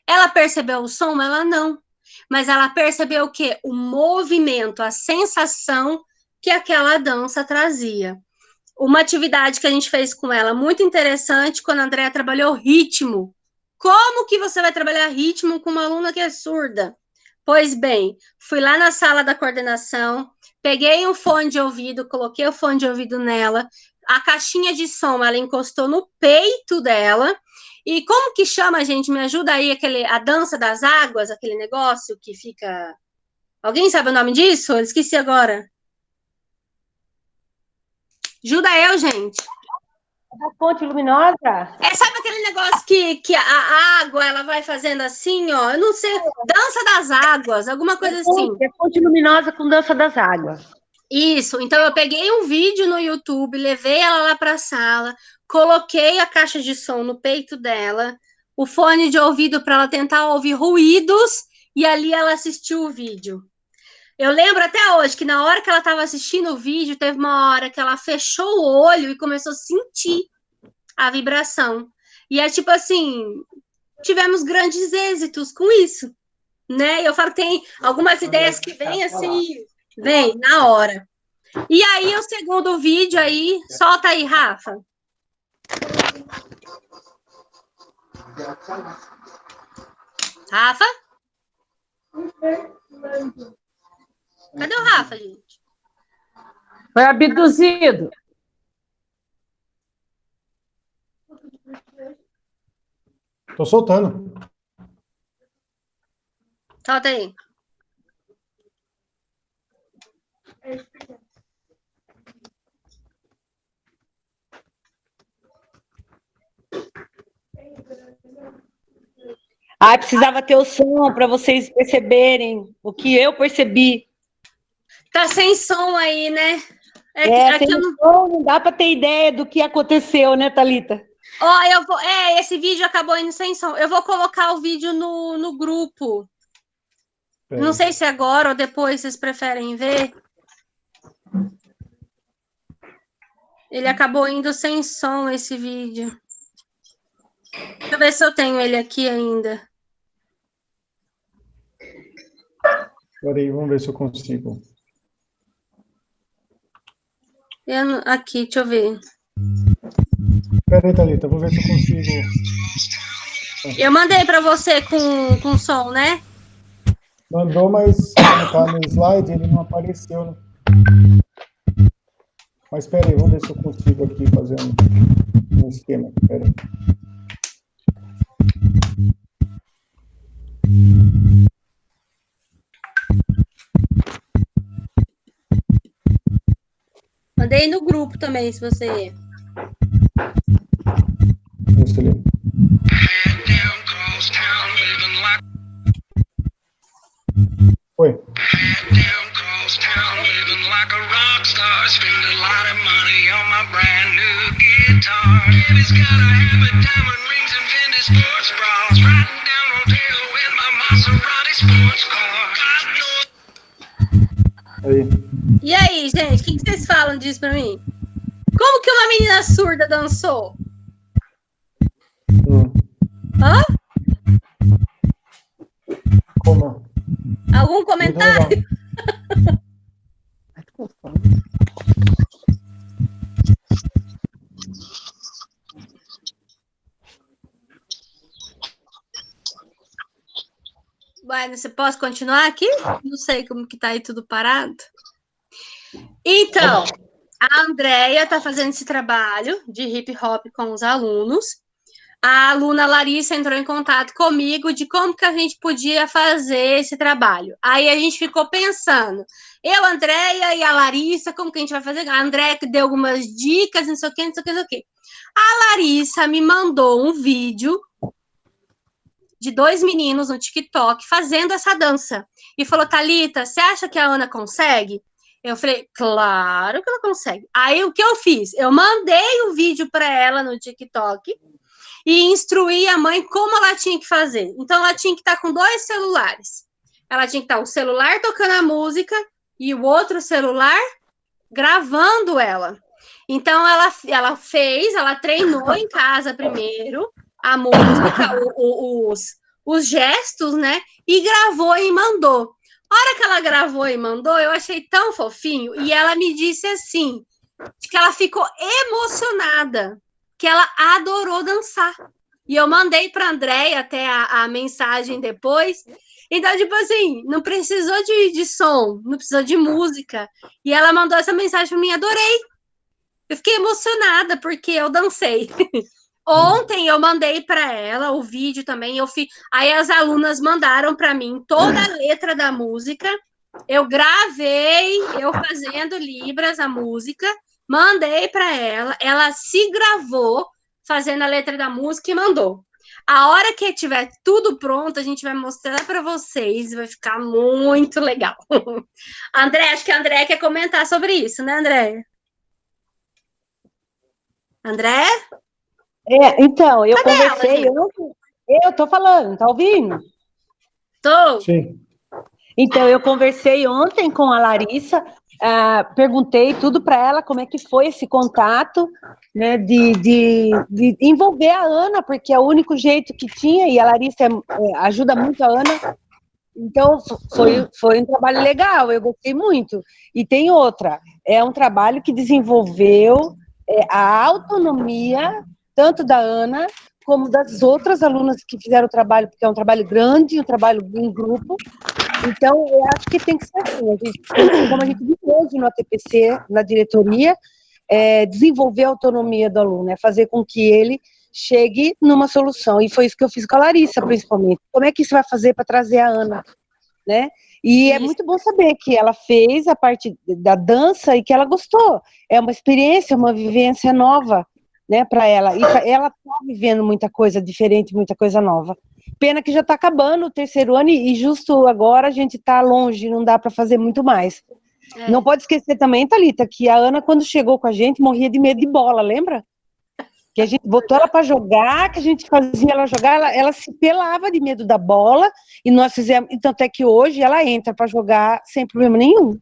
Ela percebeu o som? Ela não. Mas ela percebeu o quê? O movimento, a sensação que aquela dança trazia. Uma atividade que a gente fez com ela muito interessante, quando a Andréa trabalhou ritmo. Como que você vai trabalhar ritmo com uma aluna que é surda? Pois bem, fui lá na sala da coordenação, peguei um fone de ouvido, coloquei o fone de ouvido nela, a caixinha de som, ela encostou no peito dela. E como que chama, gente? Me ajuda aí, a dança das águas, aquele negócio que fica... Alguém sabe o nome disso? Eu esqueci agora. Ajuda eu, gente. A fonte luminosa? Sabe aquele negócio que a água, ela vai fazendo assim, ó? Eu não sei, dança das águas, alguma coisa assim. É fonte luminosa com dança das águas. Isso, então eu peguei um vídeo no YouTube, levei ela lá para a sala, coloquei a caixa de som no peito dela, o fone de ouvido para ela tentar ouvir ruídos, e ali ela assistiu o vídeo. Eu lembro até hoje que na hora que ela estava assistindo o vídeo, teve uma hora que ela fechou o olho e começou a sentir a vibração. E é tipo assim, tivemos grandes êxitos com isso, né? Eu falo que tem algumas ideias que vêm assim, vem na hora. E aí, o segundo vídeo aí, solta aí, Rafa. Rafa? Cadê o Rafa, gente? Foi abduzido. Tô soltando. Solta aí. Precisava ter o som para vocês perceberem o que eu percebi. Tá sem som aí, né? Sem som, não dá para ter ideia do que aconteceu, né, Thalita? Ó, eu vou. Esse vídeo acabou indo sem som. Eu vou colocar o vídeo no grupo. Não sei se agora ou depois vocês preferem ver. Ele acabou indo sem som, esse vídeo. Deixa eu ver se eu tenho ele aqui ainda. Peraí, vamos ver se eu consigo. Aqui, deixa eu ver. Peraí, Thalita, vou ver se eu consigo. Eu mandei para você com som, né? Mandou, mas quando tá no slide, ele não apareceu, né? Mas espera aí, vamos ver se eu consigo aqui fazer um esquema. Espera aí. Mandei no grupo também, se você... Vamos ler. Oi. Aí. E aí, gente, o que vocês falam disso pra mim? Como que uma menina surda dançou? Hã? Como? Algum comentário? Bueno, você pode continuar aqui? Não sei como que tá aí tudo parado. Então, a Andréia está fazendo esse trabalho de hip hop com os alunos. a aluna Larissa entrou em contato comigo de como que a gente podia fazer esse trabalho. Aí a gente ficou pensando, eu, a Andréia e a Larissa, como que a gente vai fazer? A Andréia deu algumas dicas, não sei o quê, não sei o quê, não sei o quê. A Larissa me mandou um vídeo de 2 meninos no TikTok fazendo essa dança. E falou, Thalita, você acha que a Ana consegue? Eu falei, claro que ela consegue. Aí, o que eu fiz? Eu mandei o vídeo para ela no TikTok e instruí a mãe como ela tinha que fazer. Então, ela tinha que estar com 2 celulares. Ela tinha que estar o celular tocando a música e o outro celular gravando ela. Então, ela treinou em casa primeiro a música, os gestos, né? E gravou e mandou. A hora que ela gravou e mandou, eu achei tão fofinho. E ela me disse assim, que ela ficou emocionada, que ela adorou dançar. E eu mandei para a Andréia até a mensagem depois. Então, tipo assim, não precisou de som, não precisou de música. E ela mandou essa mensagem para mim, adorei. Eu fiquei emocionada, porque eu dancei. Ontem eu mandei para ela o vídeo também. Aí as alunas mandaram para mim toda a letra da música. Eu gravei, eu fazendo Libras, a música, mandei para ela. Ela se gravou fazendo a letra da música e mandou. A hora que tiver tudo pronto, a gente vai mostrar para vocês. Vai ficar muito legal. André, acho que a André quer comentar sobre isso, né, André? André? Então, eu conversei ontem. Eu tô falando, tá ouvindo? Tô. Sim. Então, eu conversei ontem com a Larissa, perguntei tudo para ela como é que foi esse contato, né, de envolver a Ana, porque é o único jeito que tinha, e a Larissa ajuda muito a Ana. Então, foi um trabalho legal, eu gostei muito. E tem outra, é um trabalho que desenvolveu a autonomia, tanto da Ana, como das outras alunas que fizeram o trabalho, porque é um trabalho grande, um trabalho em grupo. Então, eu acho que tem que ser assim, como a gente viu hoje no ATPC, na diretoria, desenvolver a autonomia do aluno, fazer com que ele chegue numa solução. E foi isso que eu fiz com a Larissa, principalmente. Como é que você vai fazer para trazer a Ana, né? E é muito bom saber que ela fez a parte da dança e que ela gostou. É uma experiência, uma vivência nova, né, para ela. E ela está vivendo muita coisa diferente, muita coisa nova. Pena que já está acabando o 3º ano e justo agora a gente está longe, não dá para fazer muito mais. Não pode esquecer também, Thalita, que a Ana, quando chegou com a gente, morria de medo de bola, lembra? Que a gente botou ela para jogar, que a gente fazia ela jogar, ela se pelava de medo da bola, e nós fizemos, então até que hoje ela entra para jogar sem problema nenhum.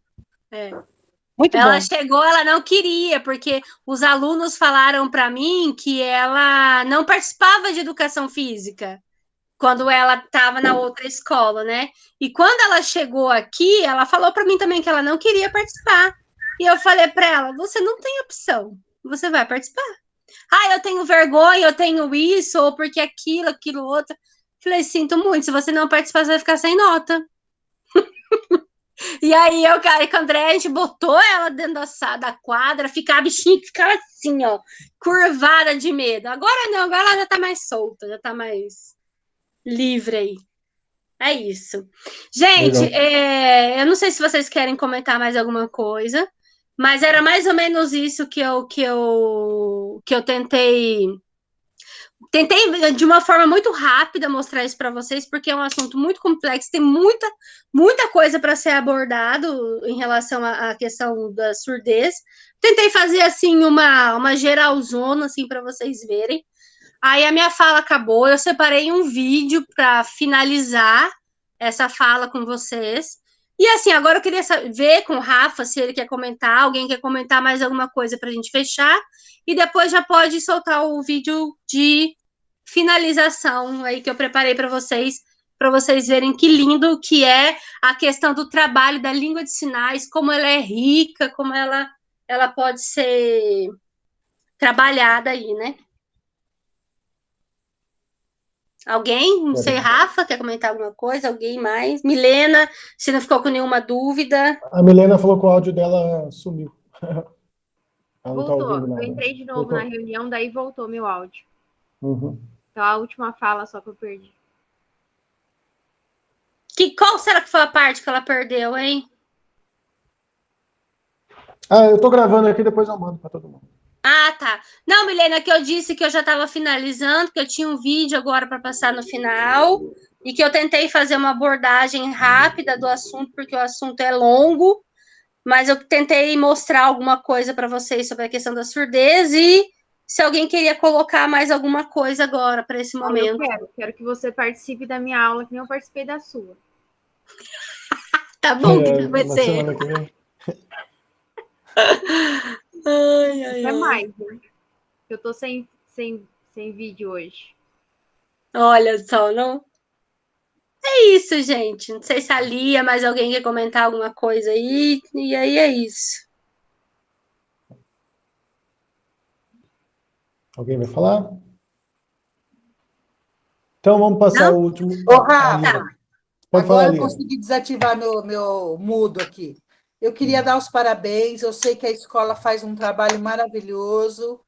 Muito ela bom. chegou, ela não queria, porque os alunos falaram para mim que ela não participava de educação física quando ela estava na outra escola, né? E quando ela chegou aqui, ela falou para mim também que ela não queria participar. E eu falei para ela, você não tem opção, você vai participar. Eu tenho vergonha, eu tenho isso, ou porque aquilo, outro. Falei, sinto muito, se você não participar, você vai ficar sem nota. E aí, cara, com a André, a gente botou ela dentro da quadra, a bichinha ficava assim, ó, curvada de medo. Agora não, agora ela já tá mais solta, já tá mais livre aí. É isso. Gente, eu não sei se vocês querem comentar mais alguma coisa, mas era mais ou menos isso que eu tentei de uma forma muito rápida mostrar isso para vocês, porque é um assunto muito complexo, tem muita coisa para ser abordado em relação à questão da surdez. Tentei fazer assim uma geralzona assim para vocês verem. Aí a minha fala acabou, eu separei um vídeo para finalizar essa fala com vocês. E assim, agora eu queria ver com o Rafa se ele quer comentar, alguém quer comentar mais alguma coisa para a gente fechar, e depois já pode soltar o vídeo de finalização aí que eu preparei para vocês verem que lindo que é a questão do trabalho da língua de sinais, como ela é rica, como ela pode ser trabalhada aí, né? Alguém? Não sei, Rafa, quer comentar alguma coisa? Alguém mais? Milena, se não ficou com nenhuma dúvida. A Milena falou que o áudio dela sumiu. Ela não tá Voltou. ouvindo nada. Eu entrei de novo na reunião, daí voltou meu áudio. Uhum. Então, a última fala só que eu perdi. Qual será que foi a parte que ela perdeu, hein? Eu tô gravando aqui, depois eu mando para todo mundo. Ah, tá. Não, Milena, que eu disse que eu já estava finalizando, que eu tinha um vídeo agora para passar no final, e que eu tentei fazer uma abordagem rápida do assunto, porque o assunto é longo, mas eu tentei mostrar alguma coisa para vocês sobre a questão da surdez, e se alguém queria colocar mais alguma coisa agora para esse momento. Eu quero que você participe da minha aula, que nem eu participei da sua. Tá bom, que vai ser. Semana que vem. Até mais, né? Eu tô sem vídeo hoje. Olha só, não? É isso, gente. Não sei se a Lia, mais alguém quer comentar alguma coisa aí. E aí é isso. Alguém vai falar? Então vamos passar o último. Ô, Rafa, pode falar, agora eu Lia. consegui desativar meu mudo aqui. Eu queria dar os parabéns, eu sei que a escola faz um trabalho maravilhoso,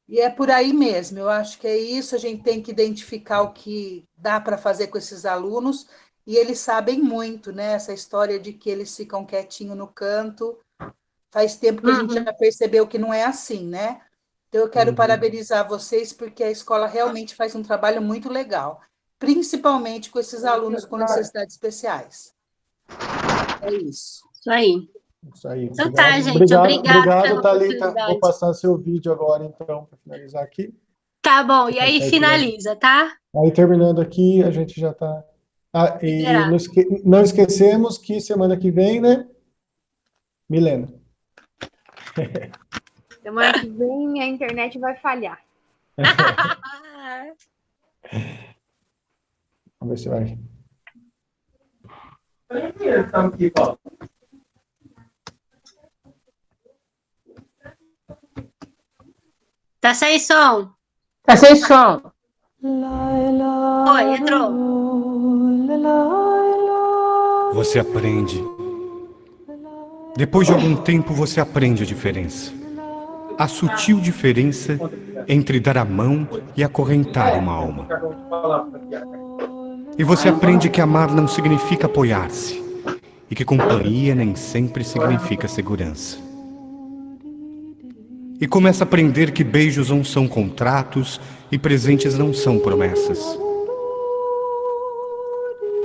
e é por aí mesmo, eu acho que é isso, a gente tem que identificar o que dá para fazer com esses alunos, e eles sabem muito, né? Essa história de que eles ficam quietinhos no canto, faz tempo que a gente já percebeu que não é assim, né? Então eu quero parabenizar vocês, porque a escola realmente faz um trabalho muito legal, principalmente com esses alunos com necessidades especiais. É isso. Isso aí. Isso aí. Então tá, gente. Obrigado, Thalita. Vou passar seu vídeo agora, então, para finalizar aqui. Tá bom, e aí finaliza, tá? Aí, terminando aqui, a gente já tá... e não esquecemos que semana que vem, né? Milena. Semana que vem a internet vai falhar. Vamos ver se vai. Tá sem som? Tá sem som. Oi, entrou. Você aprende. Depois de algum tempo, você aprende a diferença. A sutil diferença entre dar a mão e acorrentar uma alma. E você aprende que amar não significa apoiar-se, e que companhia nem sempre significa segurança. E começa a aprender que beijos não são contratos e presentes não são promessas.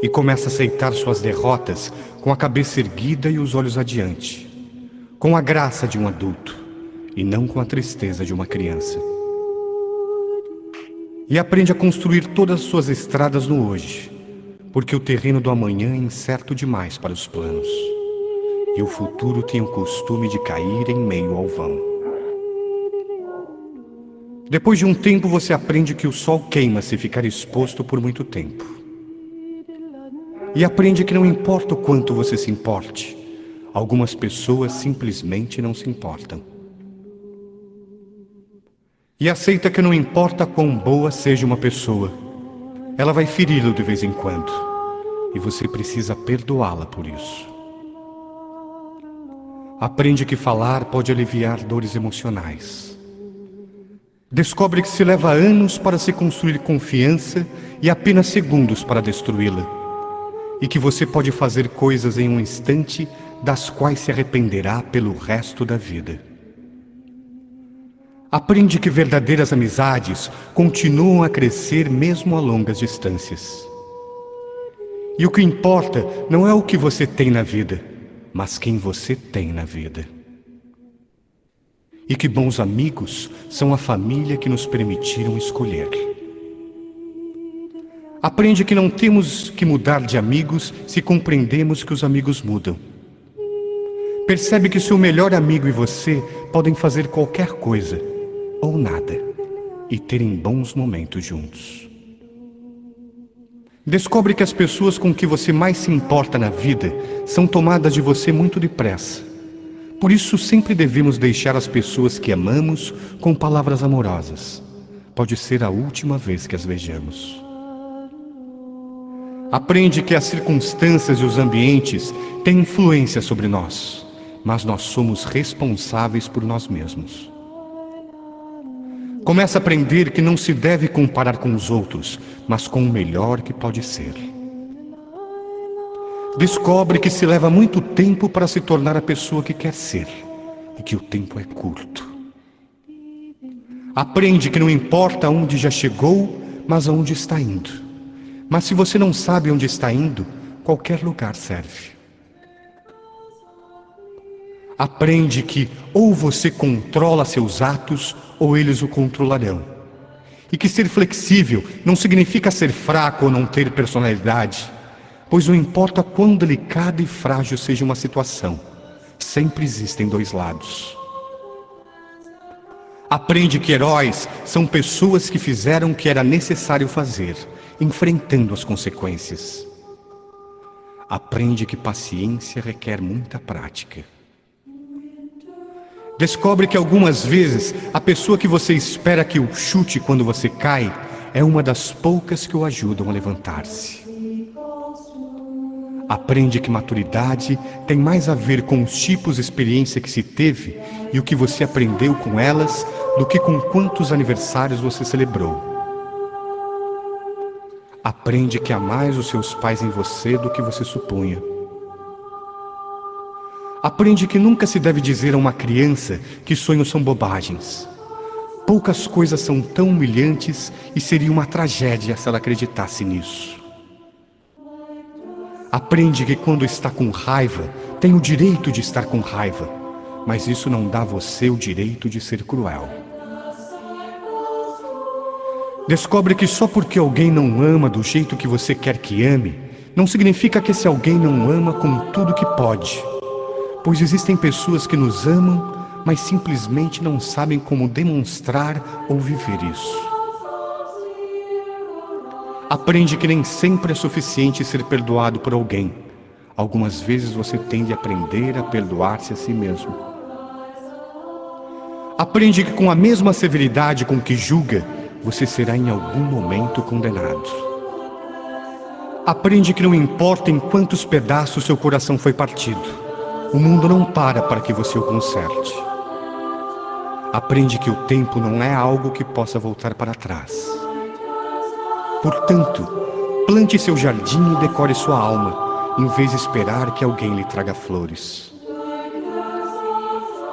E começa a aceitar suas derrotas com a cabeça erguida e os olhos adiante, com a graça de um adulto e não com a tristeza de uma criança. E aprende a construir todas as suas estradas no hoje, porque o terreno do amanhã é incerto demais para os planos, e o futuro tem o costume de cair em meio ao vão. Depois de um tempo, você aprende que o sol queima se ficar exposto por muito tempo. E aprende que não importa o quanto você se importe, algumas pessoas simplesmente não se importam. E aceita que não importa quão boa seja uma pessoa, ela vai feri-lo de vez em quando, e você precisa perdoá-la por isso. Aprende que falar pode aliviar dores emocionais. Descobre que se leva anos para se construir confiança e apenas segundos para destruí-la. E que você pode fazer coisas em um instante das quais se arrependerá pelo resto da vida. Aprende que verdadeiras amizades continuam a crescer mesmo a longas distâncias. E o que importa não é o que você tem na vida, mas quem você tem na vida. E que bons amigos são a família que nos permitiram escolher. Aprende que não temos que mudar de amigos se compreendemos que os amigos mudam. Percebe que seu melhor amigo e você podem fazer qualquer coisa, ou nada, e terem bons momentos juntos. Descobre que as pessoas com que você mais se importa na vida são tomadas de você muito depressa. Por isso, sempre devemos deixar as pessoas que amamos com palavras amorosas. Pode ser a última vez que as vejamos. Aprende que as circunstâncias e os ambientes têm influência sobre nós, mas nós somos responsáveis por nós mesmos. Começa a aprender que não se deve comparar com os outros, mas com o melhor que pode ser. Descobre que se leva muito tempo para se tornar a pessoa que quer ser, e que o tempo é curto. Aprende que não importa onde já chegou, mas aonde está indo. Mas se você não sabe onde está indo, qualquer lugar serve. Aprende que ou você controla seus atos, ou eles o controlarão. E que ser flexível não significa ser fraco ou não ter personalidade, pois não importa quão delicada e frágil seja uma situação, sempre existem dois lados. Aprende que heróis são pessoas que fizeram o que era necessário fazer, enfrentando as consequências. Aprende que paciência requer muita prática. Descobre que algumas vezes a pessoa que você espera que o chute quando você cai é uma das poucas que o ajudam a levantar-se. Aprende que maturidade tem mais a ver com os tipos de experiência que se teve e o que você aprendeu com elas do que com quantos aniversários você celebrou. Aprende que há mais os seus pais em você do que você supunha. Aprende que nunca se deve dizer a uma criança que sonhos são bobagens. Poucas coisas são tão humilhantes e seria uma tragédia se ela acreditasse nisso. Aprende que quando está com raiva, tem o direito de estar com raiva, mas isso não dá a você o direito de ser cruel. Descobre que só porque alguém não ama do jeito que você quer que ame, não significa que esse alguém não ama com tudo que pode. Pois existem pessoas que nos amam, mas simplesmente não sabem como demonstrar ou viver isso. Aprende que nem sempre é suficiente ser perdoado por alguém. Algumas vezes você tem de aprender a perdoar-se a si mesmo. Aprende que com a mesma severidade com que julga, você será em algum momento condenado. Aprende que não importa em quantos pedaços seu coração foi partido. O mundo não para que você o conserte. Aprende que o tempo não é algo que possa voltar para trás. Portanto, plante seu jardim e decore sua alma, em vez de esperar que alguém lhe traga flores.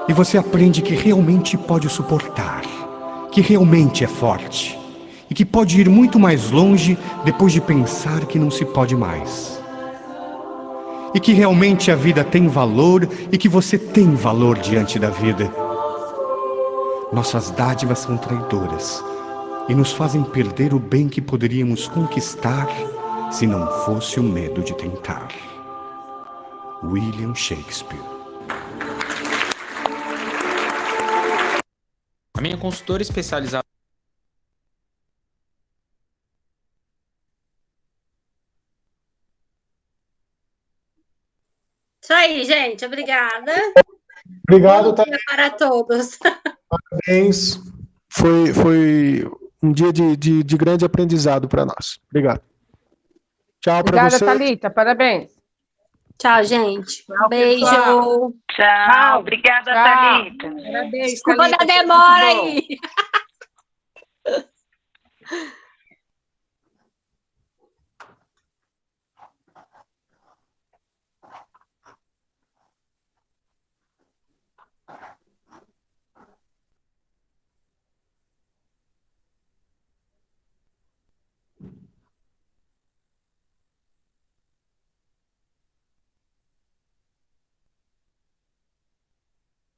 E você aprende que realmente pode suportar, que realmente é forte, e que pode ir muito mais longe depois de pensar que não se pode mais. E que realmente a vida tem valor e que você tem valor diante da vida. Nossas dádivas são traidoras e nos fazem perder o bem que poderíamos conquistar se não fosse o medo de tentar. William Shakespeare. A minha consultora especializada. Isso aí, gente. Obrigada. Obrigado, Bom dia para todos. Parabéns. Foi um dia de grande aprendizado para nós. Obrigado. Tchau para você. Obrigada, Thalita. Parabéns. Tchau, gente. Um beijo. Tchau. Obrigada, Thalita. Parabéns, Desculpa Thalita. da demora aí.